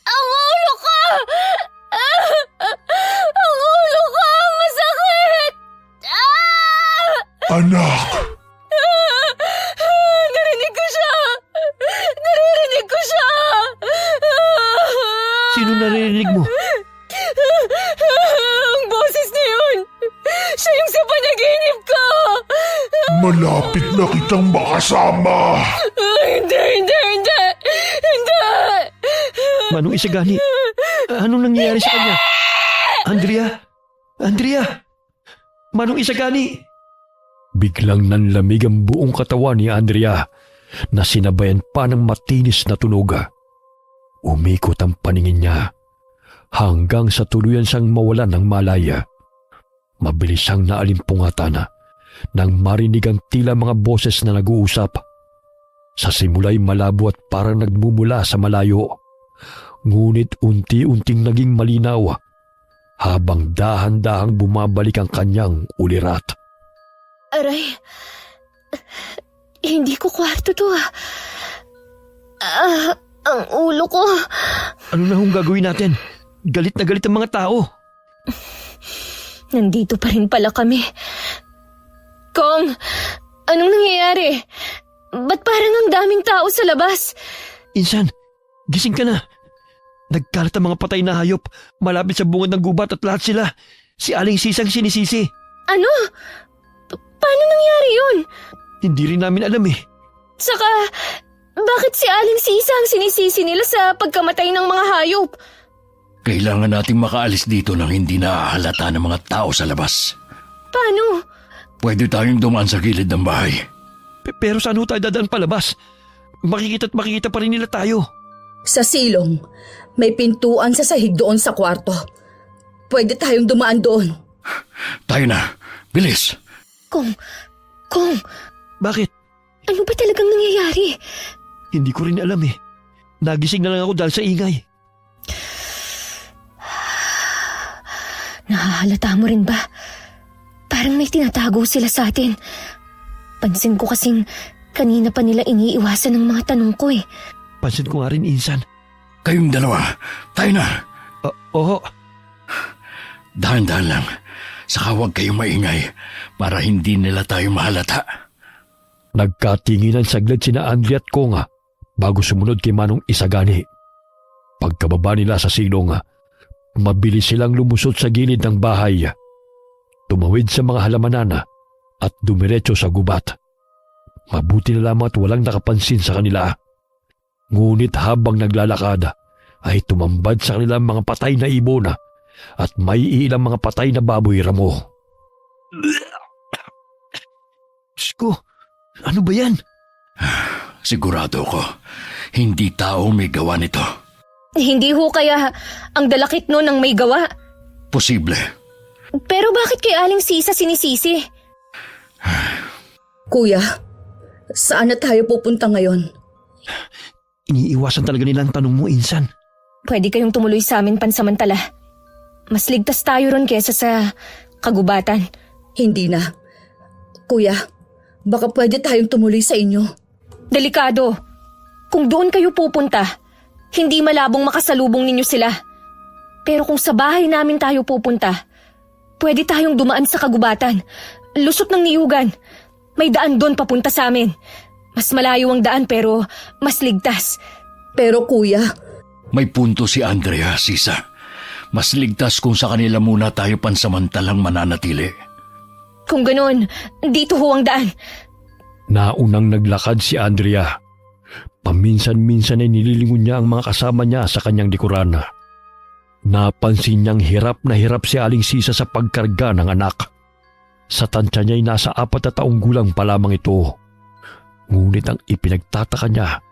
S1: Ang ulo ko! Ang ulo ko! Masakit!
S6: Anak!
S1: Narinig ko siya! Naririnig ko siya!
S5: Sino naririnig mo?
S1: Ang boses na yun! Siya yung sa panaginip ko!
S6: malapit na kitang makasama.
S1: Hindi!
S5: Manong Isagani, anong nangyayari sa kanya? Andrea! Manong Isagani! Biglang nanlamig ang buong katawan ni Andrea na sinabayan pa ng matinis na tunog. Umikot ang paningin niya hanggang sa tuluyan siyang mawalan ng malaya. Mabilis siyang naalimpungatan nang marinig ang tila mga boses na nag-uusap. Sa simula'y malabo at parang nagmumula sa malayo. Ngunit unti-unting naging malinaw habang dahan-dahang bumabalik ang kanyang ulirat.
S1: Aray, hindi ko kwarto to. Ang ulo ko.
S5: Ano na hong gagawin natin? Galit na galit ang mga tao.
S1: Nandito pa rin pala kami. Kong, anong nangyayari? Ba't parang ang daming tao sa labas?
S5: Insan, gising ka na. Nagkalat ang mga patay na hayop malapit sa bungad ng gubat at lahat sila. Si Aling Sisang sinisisi.
S1: Ano? Paano nangyari yun?
S5: Hindi rin namin alam eh.
S1: Saka, bakit si Aling Sisa ang sinisisi nila sa pagkamatay ng mga hayop?
S3: Kailangan nating makaalis dito nang hindi nahahalata ng mga tao sa labas.
S1: Paano?
S3: Pwede tayong dumaan sa gilid ng bahay.
S5: Pero saan ho tayo dadaan palabas? Makikita at makikita pa rin nila tayo.
S2: Sa silong, may pintuan sa sahig doon sa kwarto. Pwede tayong dumaan doon.
S3: Tayo na. Bilis!
S1: Kong,
S5: Bakit?
S1: ano ba talagang nangyayari?
S5: Hindi ko rin alam eh. Nagising na lang ako dahil sa ingay.
S1: Nahahalata mo rin ba? Parang may tinatago sila sa atin. Pansin ko kasing kanina pa nila iniiwasan ng mga tanong ko eh.
S5: Pansin ko nga rin, Insan.
S3: Kayong dalawa. Tayo na.
S5: Oo.
S3: Dahan-dahan lang. Saka huwag kayong maingay para hindi nila tayo mahalata.
S5: Nagkatinginan saglit sina Andrea at Konga bago sumunod kay Manong Isagani. Pagkababa nila sa silong, mabilis silang lumusot sa gilid ng bahay. Tumawid sa mga halamanan at dumiretso sa gubat. Mabuti na lamang at walang nakapansin sa kanila. Ngunit habang naglalakad ay tumambad sa kanilang mga patay na ibon at may ilang mga patay na baboy ramo. Diyos ko, ano ba yan?
S3: Sigurado ko, hindi tao may gawa nito.
S1: Hindi ho kaya ang dalakit no ng may gawa.
S3: Posible.
S1: Pero bakit kay Aling Sisa sinisisi?
S2: Kuya, saan na tayo pupunta ngayon?
S5: Iniiwasan talaga nilang tanong mo, Insan.
S1: Pwede kayong tumuloy sa amin pansamantala. Mas ligtas tayo ron kesa sa kagubatan.
S2: Hindi na. Kuya, baka pwede tayong tumuloy sa inyo.
S1: Delikado. Kung doon kayo pupunta, hindi malabong makasalubong ninyo sila. Pero kung sa bahay namin tayo pupunta, pwede tayong dumaan sa kagubatan. Lusot ng niyugan. May daan doon papunta sa amin. Mas malayo ang daan pero mas ligtas.
S2: Pero kuya,
S3: May punto si Andrea, Sisa. Mas ligtas kung sa kanila muna tayo pansamantalang mananatili.
S1: Kung ganoon, dito ho ang daan.
S5: Naunang naglakad si Andrea. Paminsan-minsan ay nililingon niya ang mga kasama niya sa kanyang likuran. Napansin niyang hirap na hirap si Aling Sisa sa pagkarga ng anak. Sa tansya niya ay nasa 4 na taong gulang pa lamang ito. Ngunit ang ipinagtataka niya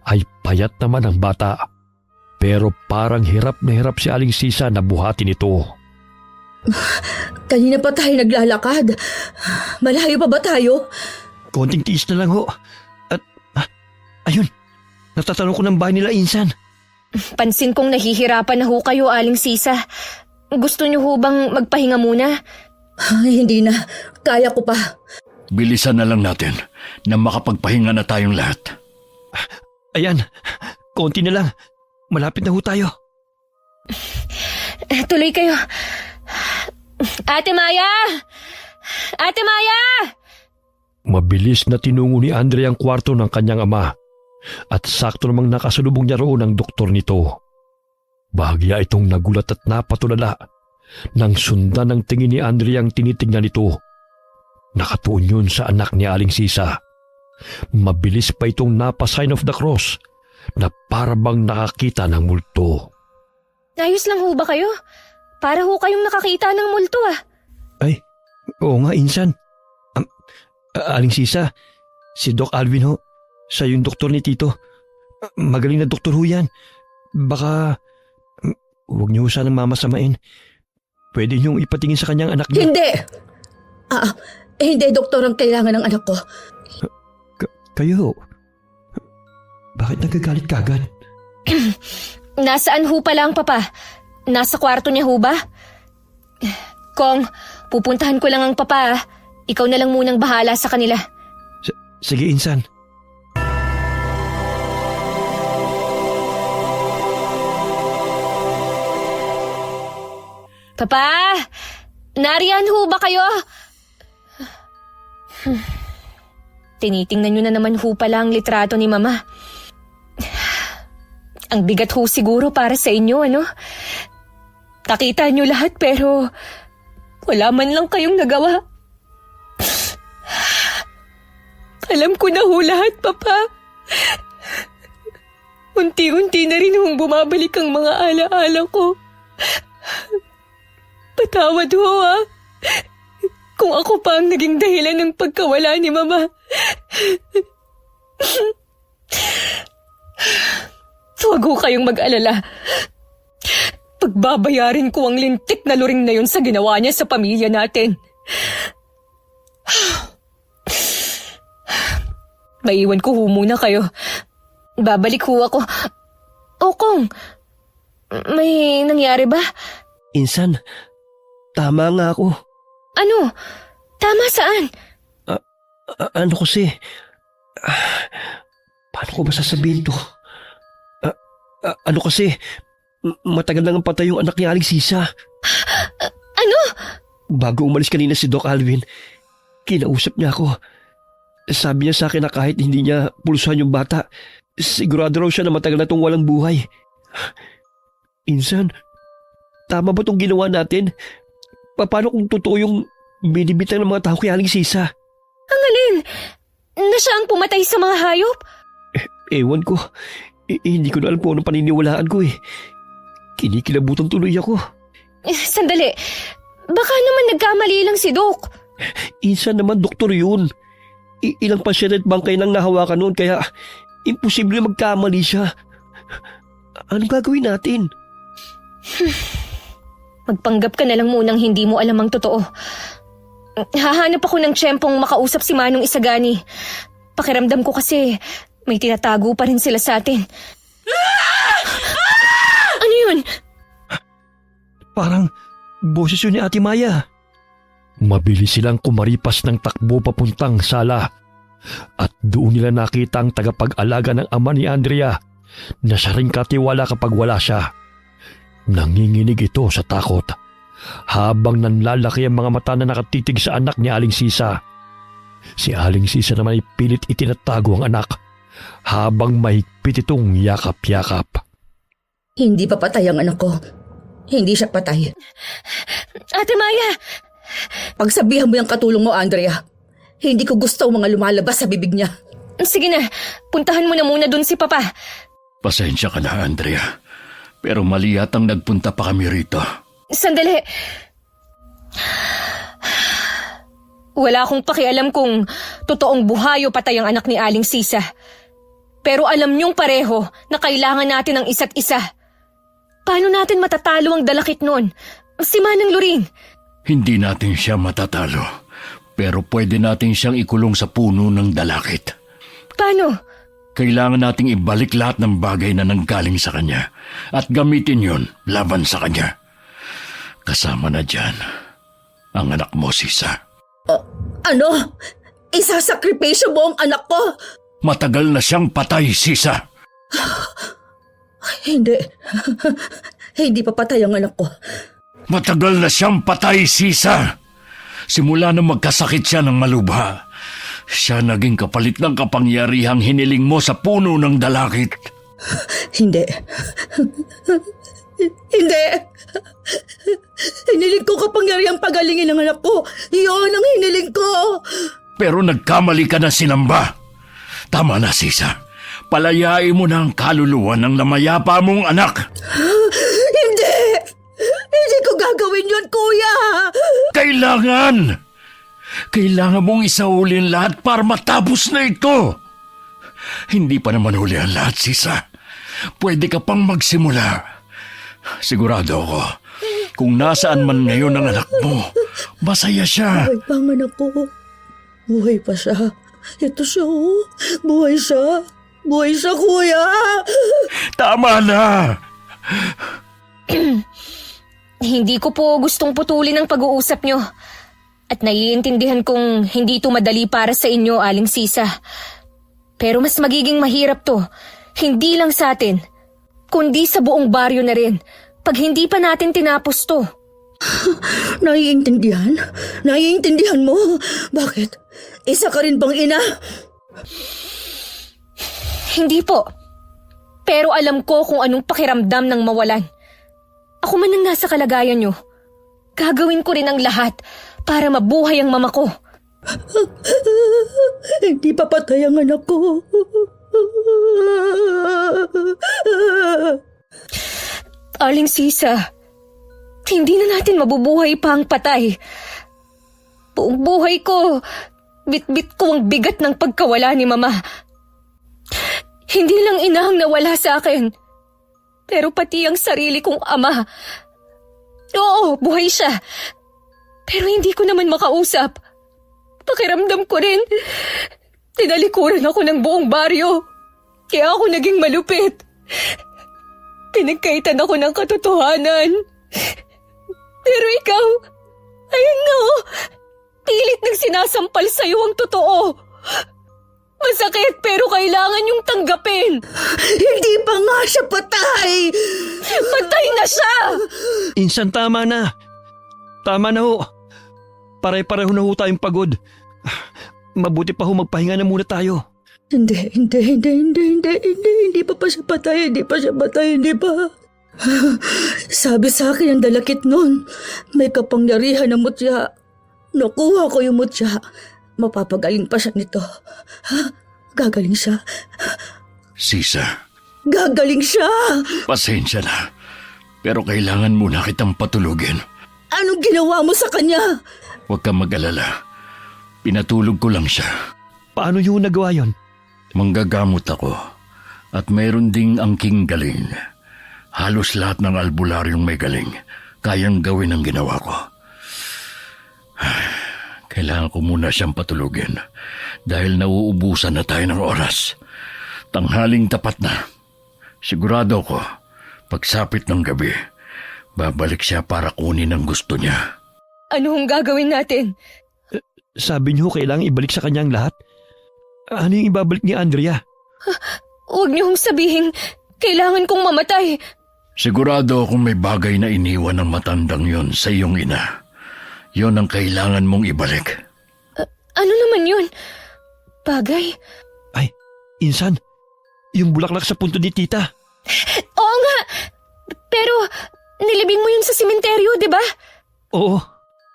S5: ay payat naman ang bata. Pero parang hirap na hirap si Aling Sisa na buhatin ito.
S2: kanina pa tayo naglalakad. Malayo pa ba tayo?
S5: Konting tiis na lang ho. At ayun, natatanong ko ng bahay nila, Insan.
S1: Pansin kong nahihirapan na ho kayo, Aling Sisa. Gusto niyo ho bang magpahinga muna?
S2: Ay, hindi na. Kaya ko pa.
S3: Bilisan na lang natin na makapagpahinga na tayong lahat.
S5: Ayan, konti na lang. Malapit na ho tayo.
S1: Tuloy kayo. Ate Maya! Ate Maya!
S5: Mabilis na tinungo ni Andre ang kwarto ng kanyang ama at sakto namang nakasalubong niya roon ang doktor nito. Bahagya itong nagulat at napatulala nang sundan ng tingin ni Andre ang tinitingnan nito.
S4: Nakatuon yun sa anak ni Aling Sisa. Mabilis pa itong napa-sign of the cross na para bang nakakita ng multo.
S1: Ayos lang ho ba kayo? Para ho kayong nakakita ng multo ah.
S5: Ay, oo nga, Insan. Aling Sisa, si Doc Alvin ho. Siya yung doktor ni Tito. Magaling na doktor ho yan. Baka, huwag niyo sanang mamasamain. Pwede niyong ipatingin sa kanyang anak niya.
S2: Hindi! Hindi, doktor, ang kailangan ng anak ko.
S5: Kayo, bakit nagagalit kagad?
S1: Nasaan ho pala ang papa? Nasa kwarto niya ho ba? Kong, pupuntahan ko lang ang papa ah. Ikaw na lang munang bahala sa kanila.
S5: Sige, Insan.
S1: Papa! Nariyan ho ba kayo? Tinitingnan nyo na naman ho pala ang litrato ni Mama. Ang bigat ho siguro para sa inyo, ano? Nakita nyo lahat pero wala man lang kayong nagawa. Alam ko na ho lahat, Papa. Unti-unti na rin hong bumabalik ang mga alaala ko. Patawad ho ah. Kung ako pa ang naging dahilan ng pagkawala ni Mama. Huwag ho kayong mag-alala. Pagbabayarin ko ang lintik na luring na yun sa ginawa niya sa pamilya natin. Maiwan ko ho muna kayo. Babalik ho ako. Kong, may nangyari ba?
S5: Insan, tama nga ako.
S1: Ano? Tama saan?
S5: Ano kasi? Paano ko ba sasabihin to? Ano kasi? Matagal nang patay yung anak ni Aling Sisa.
S1: Ano?
S5: Bago umalis kanina si Doc Alvin, kinausap niya ako. Sabi niya sa akin na kahit hindi niya pulsuhan yung bata, sigurado raw siya na matagal na itong walang buhay. Insan, tama ba itong ginawa natin? Paano kung totoo yung binibitang ng mga tao kay Aling Sisa?
S1: Ang alin? Na siya ang pumatay sa mga hayop?
S5: Ewan ko. Hindi ko na alam kung anong paniniwalaan ko eh. Kinikilabutan tuloy ako.
S1: Sandali. Baka naman nagkamali lang si Doc.
S5: Insan naman doktor yun. Ilang pasyente at bangkay nang nahawakan noon kaya imposible magkamali siya. Anong gagawin natin?
S1: Magpanggap ka na lang munang hindi mo alam ang totoo. Hahanap ako ng tiyempong makausap si Manong Isagani. Pakiramdam ko kasi may tinatago pa rin sila sa atin. Ano yun?
S5: Parang boses yun ni Ate Maya.
S4: Mabilis silang kumaripas ng takbo papuntang sala at doon nila nakita ang tagapag-alaga ng ama ni Andrea na siya ring katiwala kapag wala siya. Nanginginig ito sa takot habang nanlalaki ang mga mata na nakatitig sa anak ni Aling Sisa. Si Aling Sisa naman ay pilit itinatago ang anak habang mahigpit itong yakap-yakap.
S2: Hindi pa patay ang anak ko. Hindi siya patay.
S1: Ate Maya!
S2: Pagsabihan mo yung katulong mo, Andrea. Hindi ko gusto ang mga lumalabas sa bibig niya.
S1: Sige na, puntahan mo na muna dun si Papa.
S3: Pasensya ka na, Andrea. Pero mali yatang nagpunta pa kami rito.
S1: Sandali. Wala akong pakialam kung totoong buhay o patay ang anak ni Aling Sisa. Pero alam niyong pareho na kailangan natin ng isa't isa. Paano natin matatalo ang dalakit nun? Si Manang Luring.
S3: Hindi natin siya matatalo. Pero pwede natin siyang ikulong sa puno ng dalakit.
S1: Paano?
S3: Kailangan nating ibalik lahat ng bagay na nanggaling sa kanya at gamitin yon laban sa kanya. Kasama na dyan ang anak mo, Sisa.
S2: Ano? Isasakripisyo mo ang anak ko?
S3: Matagal na siyang patay, Sisa.
S2: Hindi. Hindi pa patay ang anak ko.
S3: Matagal na siyang patay, Sisa. Simula na magkasakit siya ng malubha, siya naging kapalit ng kapangyarihang hiniling mo sa puno ng dalakit.
S2: Hindi. Hindi. Hiniling ko kapangyarihang pagalingin ng anak ko. Iyon ang hiniling ko.
S3: Pero nagkamali ka na sinamba. Tama na, Sisa. Palayain mo na ang kaluluwa ng namayapa mong anak.
S2: Hindi! Hindi ko gagawin yun, kuya!
S3: Kailangan mong isaulin lahat para matapos na ito. Hindi pa naman huli ang lahat, Sisa. Pwede ka pang magsimula. Sigurado ako, kung nasaan man ngayon ang anak mo, masaya siya.
S2: Buhay pa ang anak ko. Buhay pa siya. Ito siya, oh. Buhay siya. Buhay siya, kuya!
S3: Tama na!
S1: Hindi ko po gustong putulin ang pag-uusap nyo. At naiintindihan kong hindi ito madali para sa inyo, Aling Sisa. Pero mas magiging mahirap to, hindi lang sa atin, kundi sa buong baryo na rin, pag hindi pa natin tinapos to.
S2: Naiintindihan? Naiintindihan mo? Bakit? Isa ka rin bang ina?
S1: Hindi po. Pero alam ko kung anong pakiramdam ng mawalan. Ako man ang nasa kalagayan nyo. Gagawin ko rin ang lahat para mabuhay ang mama ko.
S2: Hindi papatay ang anak ko.
S1: Aling Sisa, hindi na natin mabubuhay pa ang patay. Buong buhay ko, bit-bit ko ang bigat ng pagkawala ni mama. Hindi lang ina ang nawala sa akin, pero pati ang sarili kong ama. Oo, buhay siya, pero hindi ko naman makausap. Pakiramdam ko rin, tinalikuran ako ng buong baryo, kaya ako naging malupit. Pinagkaitan ako ng katotohanan. Pero ikaw, ayun nga oh, pilit nang sinasampal sa'yo ang totoo. Masakit pero kailangan yung tanggapin.
S2: Hindi pa nga siya patay!
S1: Patay na siya!
S5: Insan, tama na. Tama na ho. Pare-pareho na ho tayong pagod. Mabuti pa ho magpahinga na muna tayo.
S2: Hindi pa siya patay, hindi pa. Sabi sa akin ang dalakit nun, may kapangyarihan na mutya. Nakuha ko yung mutya. Mapapagaling pa siya nito. Gagaling siya.
S3: Sisa,
S2: Gagaling siya!
S3: pasensya na. Pero kailangan muna kitang patulugin.
S2: Anong ginawa mo sa kanya?
S3: Huwag kang mag-alala. Pinatulog ko lang siya.
S5: Paano yung nagawa yon?
S3: Manggagamot ako. At mayroon ding angking galing. Halos lahat ng albularyong may galing. Kayang gawin ang ginawa ko. Kailangan ko muna siyang patulugin. Dahil nauubusan na tayo ng oras. Tanghaling tapat na. Sigurado ko, pagsapit ng gabi, babalik siya para kunin ang gusto niya.
S1: Ano ang gagawin natin?
S5: Sabi niyo kailangang ibalik sa kanyang lahat? Ano yung ibabalik ni Andrea?
S1: Huwag niyo hong sabihin, kailangan kong mamatay.
S3: Sigurado akong may bagay na iniwan ng matandang yon sa iyong ina. Yon ang kailangan mong ibalik.
S1: Ano naman yun? Bagay?
S5: Ay, Insan, yung bulaklak sa punto ni tita.
S1: Oo nga! Pero nilibing mo yun sa simenteryo, di ba?
S5: Oo.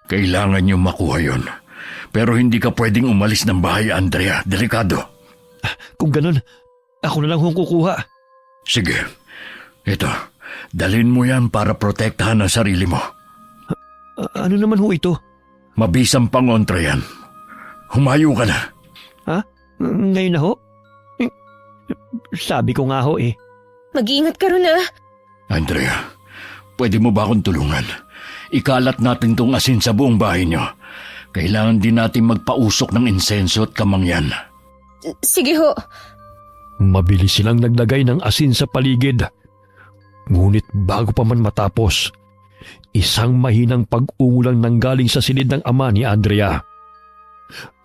S3: Kailangan niyo makuha yon. Pero hindi ka pwedeng umalis ng bahay, Andrea. Delikado.
S5: Kung ganun, ako na lang hong kukuha.
S3: Sige. Ito, dalhin mo yan para protektahan ang sarili mo.
S5: Ano naman ho ito?
S3: Mabisang pangontra yan. Humayo ka na.
S5: Ha? Ngayon na ho? Sabi ko nga ho eh.
S1: Mag-iingat ka rin ah.
S3: Andrea, pwede mo ba akong tulungan? Ikalat natin tong asin sa buong bahay niyo. Kailangan din natin magpausok ng insenso at kamangyan.
S1: Sige ho.
S5: Mabilis silang naglagay ng asin sa paligid. Ngunit bago pa man matapos, isang mahinang pag-ungulang nanggaling sa silid ng ama ni Andrea.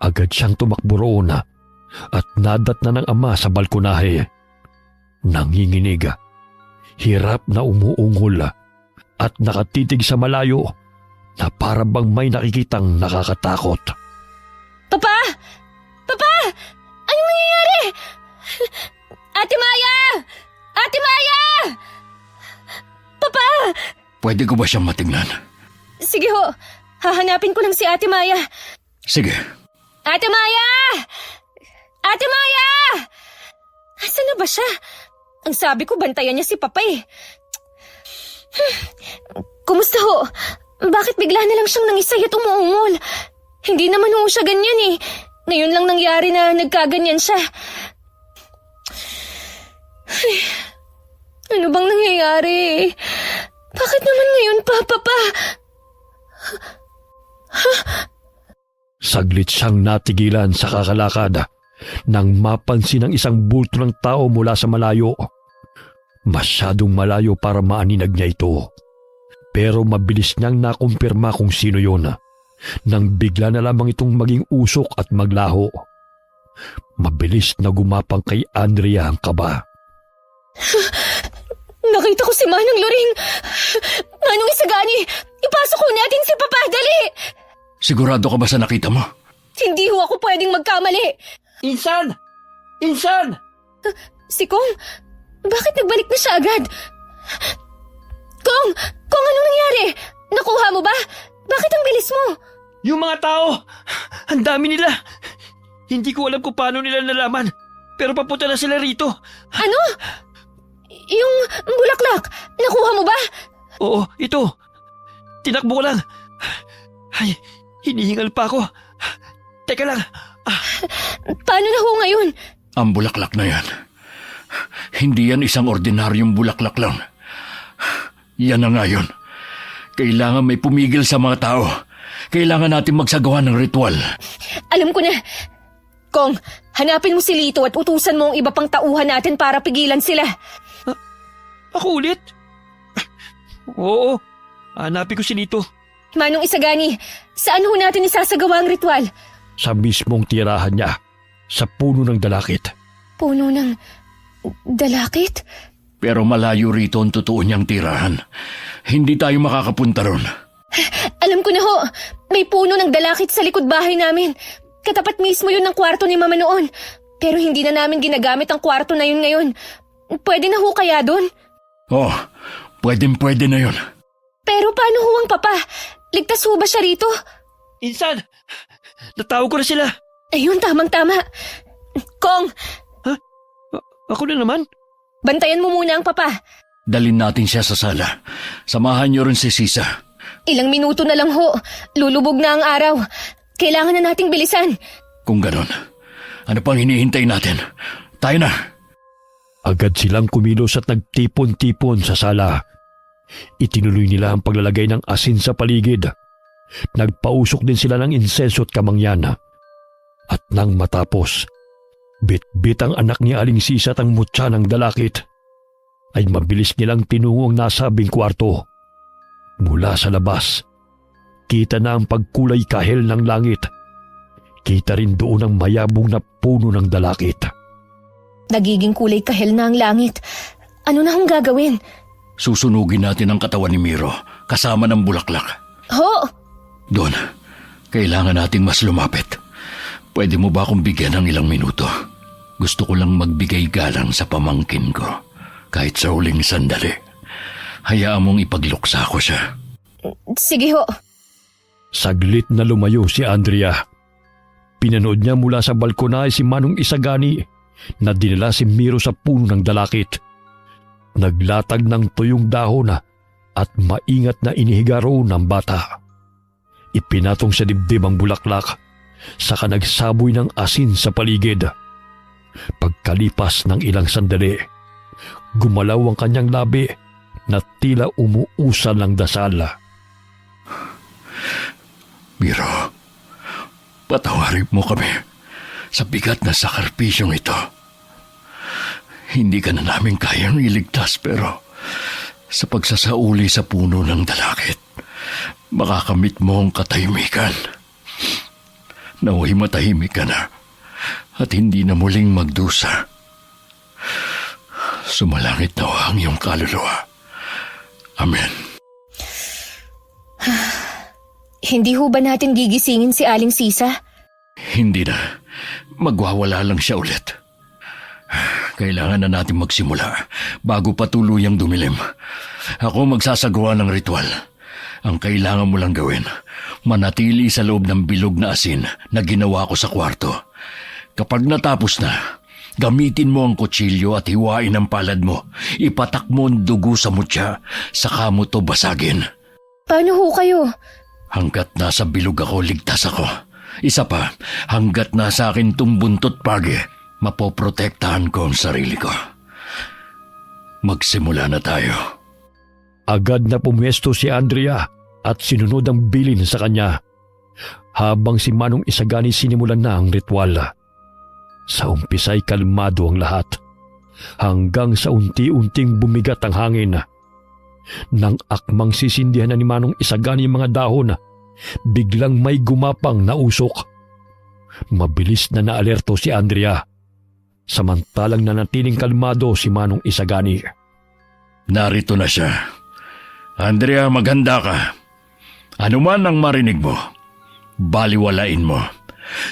S5: Agad siyang tumakbo roon at nadatna ng ama sa balkonahe. Nanginginig, hirap na umuungol at nakatitig sa malayo na para bang may nakikitang nakakatakot.
S1: Papa! Papa! Anong nangyayari? Ate Maya! Ate Maya! Papa!
S3: Pwede ko ba siyang matingnan?
S1: Sige ho, hahanapin ko lang si Ate Maya.
S3: Sige.
S1: Ate Maya! Ate Maya! Asan na ba siya? Ang sabi ko, bantayan niya si Papa eh. Kumusta ho? Bakit bigla na lang siyang nangisay at umuungol? Hindi naman ho siya ganyan eh. Ngayon lang nangyari na nagkaganyan siya. Ay, ano bang nangyayari? Bakit naman ngayon pa, Papa?
S4: Saglit siyang natigilan sa kakalakad nang mapansin ang isang bulto ng tao mula sa malayo. Masyadong malayo para maaninag niya ito. Pero mabilis niyang nakumpirma kung sino yon nang bigla na lamang itong maging usok at maglaho. Mabilis na gumapang kay Andrea ang kaba.
S1: Nakita ko si Manong Loring. Manong Isagani, ipasok ko natin si Papa, dali!
S3: Sigurado ka ba sa nakita mo?
S1: Hindi ho ako pwedeng magkamali.
S5: Insan! Insan!
S1: Si Kong, bakit nagbalik na siya agad? Kong, anong nangyari? Nakuha mo ba? Bakit ang bilis mo?
S5: Yung mga tao! Ang dami nila! Hindi ko alam kung paano nila nalaman. Pero papunta na sila rito.
S1: Ano? Yung bulaklak, nakuha mo ba?
S5: Oo, ito. Tinakbo ko lang. Ay, hinihingal pa ako. Teka lang.
S1: Paano na ho ngayon?
S3: Ang bulaklak na yan. Hindi yan isang ordinaryong bulaklak lang. Yan na nga yun. Kailangan may pumigil sa mga tao. Kailangan natin magsagawa ng ritual.
S1: Alam ko na. Kong, hanapin mo si Lito at utusan mo ang iba pang tauhan natin para pigilan sila.
S5: Ako ulit? Oo, hanapin ko si Lito.
S1: Manong Isagani, saan ho natin isasagawa ang ritual?
S4: Sa mismong tirahan niya, sa puno ng dalakit.
S1: Puno ng dalakit?
S3: Pero malayo rito ang totoo niyang tirahan. Hindi tayo makakapunta ron.
S1: Alam ko na ho, may puno ng dalakit sa likod bahay namin. Katapat mismo yun ng kwarto ni Mama noon. Pero hindi na namin ginagamit ang kwarto na yun ngayon. Pwede na ho kaya doon?
S3: Oh, pwede na yun.
S1: Pero paano ho ang Papa? Ligtas ho ba siya rito?
S5: Insan! Natawag ko na sila.
S1: Ayun, tamang-tama. Kong,
S5: Ako na naman?
S1: bantayan mo muna ang Papa.
S3: Dalin natin siya sa sala. Samahan niyo rin si Sisa.
S1: Ilang minuto na lang ho. Lulubog na ang araw. Kailangan na nating bilisan.
S3: Kung ganon, ano pang hinihintay natin? Tayo na!
S4: Agad silang kumilos at nagtipon-tipon sa sala. Itinuloy nila ang paglalagay ng asin sa paligid. Nagpausok din sila ng insenso at kamangyan. At nang matapos, bit-bit ang anak ni Aling Sisa at ang mutya ng dalakit, ay mabilis nilang tinungo ang nasabing kwarto. Mula sa labas, kita na ang pagkulay kahel ng langit. Kita rin doon ang mayabong na puno ng dalakit.
S1: Nagiging kulay kahel na ang langit. Ano na hong gagawin?
S3: Susunugin natin ang katawan ni Miro kasama ng bulaklak.
S1: Ho!
S3: Doon, kailangan nating mas lumapit. Pwede mo ba akong bigyan ng ilang minuto? Gusto ko lang magbigay galang sa pamangkin ko. Kahit sa huling sandali. Hayaan mong ipagluksa ko siya.
S1: Sige ho.
S4: Saglit na lumayo si Andrea. Pinanood niya mula sa balkonahe si Manong Isagani na dinala si Miro sa puno ng dalakit. Naglatag ng tuyong dahon at maingat na inihiga roon ng bata. Ipinatong sa dibdib ang bulaklak, saka nagsaboy ng asin sa paligid. Pagkalipas ng ilang sandali, gumalaw ang kanyang labi na tila umuusal ng dasal.
S3: Miro, patawarin mo kami sa bigat na sakripisyong ito. Hindi ka na namin kayang iligtas pero sa pagsasauli sa puno ng dalakit, makakamit mo ang katahimikan. Naway matahimik ka na at hindi na muling magdusa. Sumalangit nawa ang iyong kaluluwa. Amen.
S1: Hindi ho ba natin gigisingin si Aling Sisa?
S3: Hindi na. Magwawala lang siya ulit. Kailangan na natin magsimula bago pa tuluyang dumilim. Ako magsasagawa ng ritual. Ang kailangan mo lang gawin, manatili sa loob ng bilog na asin na ginawa ko sa kwarto. Kapag natapos na, gamitin mo ang kutsilyo at hiwain ang palad mo. Ipatak mo ang dugo sa mutya, saka mo to basagin.
S1: Paano ho kayo?
S3: Hanggat nasa bilog ako, ligtas ako. Isa pa, hanggat nasa akin tong buntot pagi, mapoprotektahan ko ang sarili ko. Magsimula na tayo.
S4: Agad na pumwesto si Andrea at sinunod ang bilin sa kanya. Habang si Manong Isagani sinimulan na ang ritual. Sa umpisa'y kalmado ang lahat. Hanggang sa unti-unting bumigat ang hangin. Nang akmang sisindihan na ni Manong Isagani ang mga dahon, biglang may gumapang na usok. Mabilis na naalerto si Andrea. Samantalang nanatiling kalmado si Manong Isagani.
S3: Narito na siya. Andrea, maganda ka. Ano man ang marinig mo, baliwalain mo.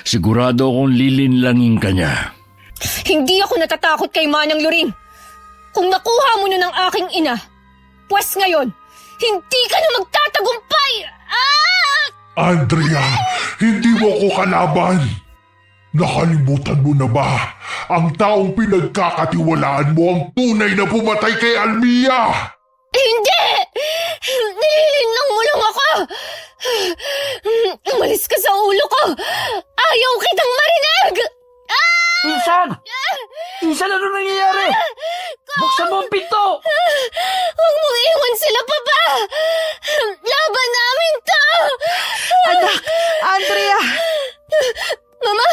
S3: Sigurado akong lilinlangin ka niya.
S1: Hindi ako natatakot kay Manang Luring. Kung nakuha mo na ng aking ina, pwes ngayon, hindi ka na magtatagumpay! Ah!
S6: Andrea, hindi mo ko kalaban. Nakalimutan mo na ba ang taong pinagkakatiwalaan mo ang tunay na pumatay kay Almia?
S1: Hindi! Nililinlang mo lang ako! Umalis ka sa ulo ko! Ayaw kitang marinig!
S5: Insan! Insan, ano nangyayari? Buksan mo ang pinto!
S1: Huwag mong iwan sila, Papa! Laban namin to!
S7: Anak! Andrea!
S1: Mama!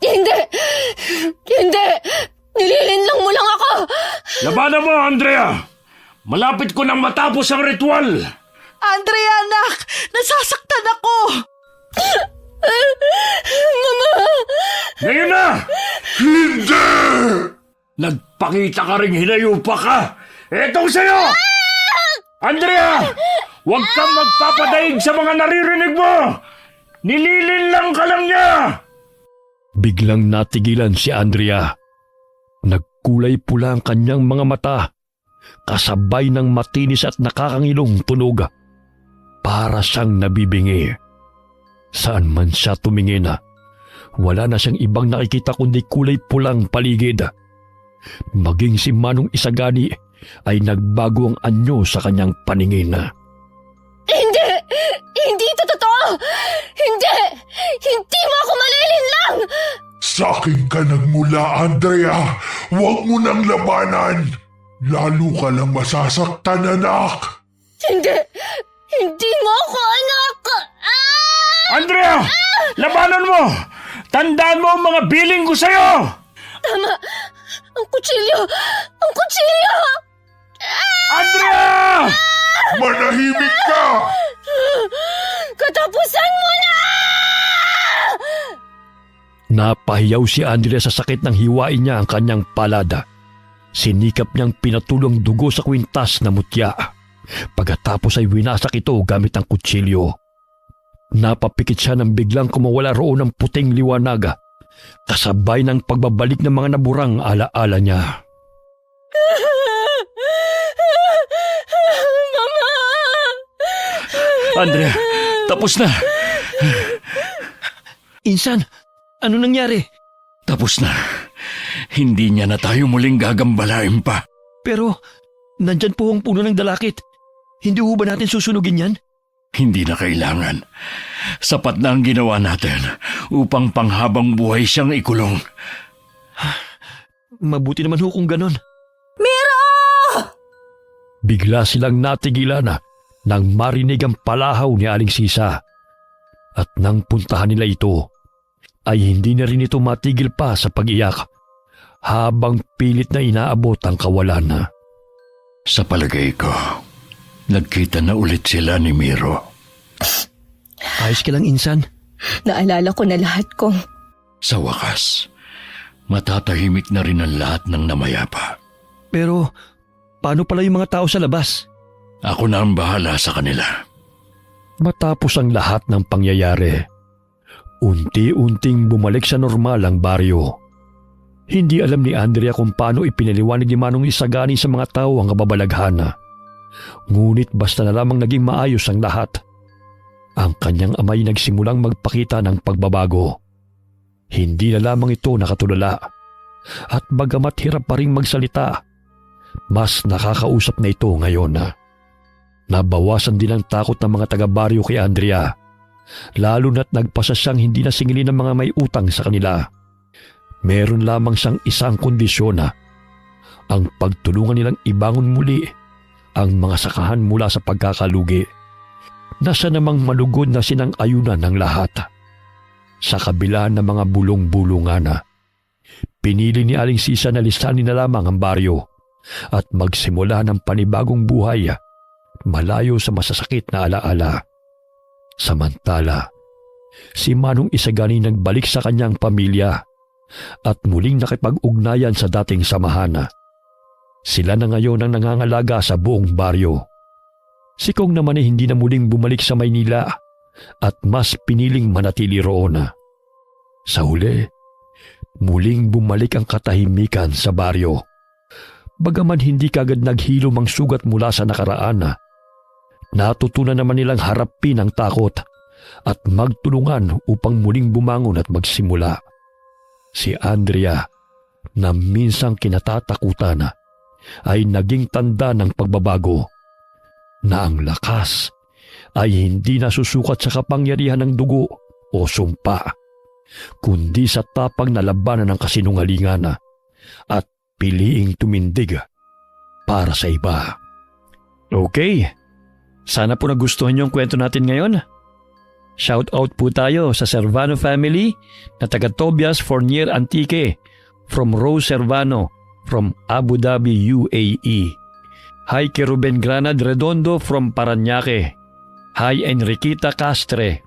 S1: Hindi! Hindi! Nililinlang mo lang ako!
S3: Labanan mo, Andrea! Malapit ko nang matapos ang ritual!
S7: Andrea, anak! Nasasaktan ako!
S1: Mama!
S3: Ngayon na!
S6: Hindi!
S3: Nagpakita ka ring hinayupa ka! Etong sa'yo! Andrea! Huwag kang magpapadaig sa mga naririnig mo! Nililinlang ka lang niya!
S4: Biglang natigilan si Andrea. Nagkulay pula ang kanyang mga mata, kasabay ng matinis at nakakangilong tunog. Para siyang nabibingi. Saan man siya tumingin, wala na siyang ibang nakikita kundi kulay pulang paligid. Maging si Manong Isagani ay nagbago ang anyo sa kanyang paningin.
S1: Hindi! Hindi ito totoo! Hindi! Hindi mo ako malilinlang!
S6: Sa akin ka nagmula, Andrea. Huwag mo nang labanan. Lalo ka lang masasaktan, anak.
S1: Hindi! Hindi mo ako anak! Ah!
S3: Andrea! Labanan mo! Tandaan mo ang mga biling ko sa'yo!
S1: Tama! Ang kutsilyo! Ang kutsilyo!
S3: Andrea!
S6: Manahimik ka!
S1: Katapusan mo na!
S4: Napahiyaw si Andrea sa sakit ng hiwain niya ang kanyang palada. Sinikap niyang pinatulong dugo sa kwintas na mutya. Pagkatapos ay winasak ito gamit ang kutsilyo. Napapikit siya nang biglang kumawala roon ng puting liwanag, kasabay ng pagbabalik ng mga naburang alaala niya.
S1: Mama!
S3: Andrea, tapos na!
S5: Insan, ano nangyari?
S3: Tapos na. Hindi niya na tayo muling gagambalain pa.
S5: Pero, nandyan po ang puno ng dalakit. Hindi ho ba natin susunugin yan?
S3: Hindi na kailangan. Sapat na ang ginawa natin upang panghabang buhay siyang ikulong.
S5: Mabuti naman ho kung ganon.
S4: Bigla silang natigilan nang marinig ang palahaw ni Aling Sisa. At nang puntahan nila ito, ay hindi na rin ito matigil pa sa pag-iyak habang pilit na inaabot ang kawalan.
S3: Sa palagay ko, nagkita na ulit sila ni Miro.
S5: Ayos ka lang, Insan.
S1: Naalala ko na lahat ko.
S3: Sa wakas, matatahimik na rin ang lahat ng namayapa.
S5: Pero, paano pala yung mga tao sa labas?
S3: Ako na ang bahala sa kanila.
S4: Matapos ang lahat ng pangyayari, unti-unting bumalik sa normal ang baryo. Hindi alam ni Andrea kung paano ipinaliwanag ni Manong Isagani sa mga tao ang kababalaghan. Ngunit basta na lamang naging maayos ang lahat. Ang kanyang amay nagsimulang magpakita ng pagbabago. Hindi na lamang ito nakatulala. At bagamat hirap pa rin magsalita, mas nakakausap na ito ngayon. Nabawasan din ang takot ng mga taga-baryo kay Andrea, lalo na't nagpasa siyang hindi na singilin ng mga may utang sa kanila. Meron lamang siyang isang kondisyon, ang pagtulungan nilang ibangon muli ang mga sakahan mula sa pagkakalugi na siya namang malugod na sinang-ayunan ng lahat. Sa kabila ng mga bulong-bulungan, pinili ni Aling Sisa na lisanin na lamang ang baryo at magsimula ng panibagong buhay malayo sa masasakit na alaala. Samantala, si Manong Isagani nagbalik sa kanyang pamilya at muling nakipag-ugnayan sa dating samahan. Sila na ngayon ang nangangalaga sa buong baryo. Si Kong naman ay hindi na muling bumalik sa Maynila at mas piniling manatili roon. Sa huli, muling bumalik ang katahimikan sa baryo. Bagaman hindi kagad naghilom ang sugat mula sa nakaraan, natutunan naman nilang harapin ang takot at magtulungan upang muling bumangon at magsimula. Si Andrea, na minsang kinatatakutan, ay naging tanda ng pagbabago, na ang lakas ay hindi nasusukat sa kapangyarihan ng dugo o sumpa, kundi sa tapang na labanan ng kasinungalingan at piliing tumindig para sa iba.
S5: Okay, sana po nagustuhan niyo ang kwento natin ngayon. Shout out po tayo sa Servano family na taga Tobias Fournier Antique from Rose Servano from Abu Dhabi, UAE. Hi kay Ruben Granad Redondo from Paranaque. Hi Enriquita Castre.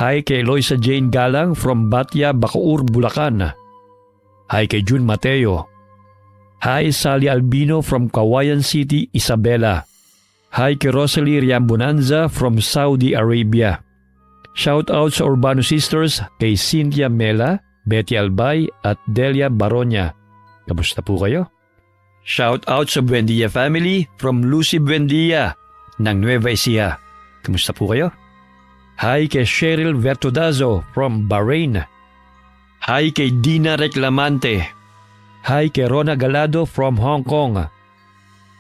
S5: Hi kay Eloisa Jane Galang from Batya, Bacoor, Bulacan. Hi kay June Mateo. Hi Sally Albino from Kawayan City, Isabela. Hi kay Rosalie Riambonanza from Saudi Arabia. Shout out sa Urbano Sisters kay Cynthia Mela, Betty Albay at Delia Baronia. Kamusta po kayo? Shout out sa Buendia family from Lucy Buendia ng Nueva Ecija. Kamusta po kayo? Hi kay Cheryl Vertudazo from Bahrain. Hi kay Dina Reclamante. Hi kay Rona Galado from Hong Kong.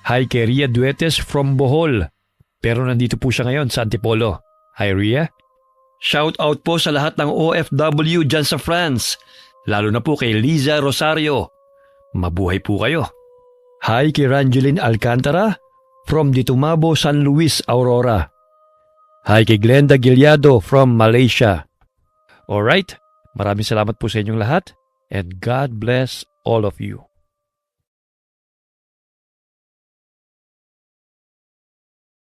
S5: Hi kay Ria Duetes from Bohol. Pero nandito po siya ngayon sa Antipolo. Hi Ria. Shout out po sa lahat ng OFW dyan sa France. Lalo na po kay Liza Rosario. Mabuhay po kayo. Hi kay Rangeline Alcantara from Ditumabo, San Luis, Aurora. Hi kay Glenda Gilyado from Malaysia. Alright, maraming salamat po sa inyong lahat and God bless all of you.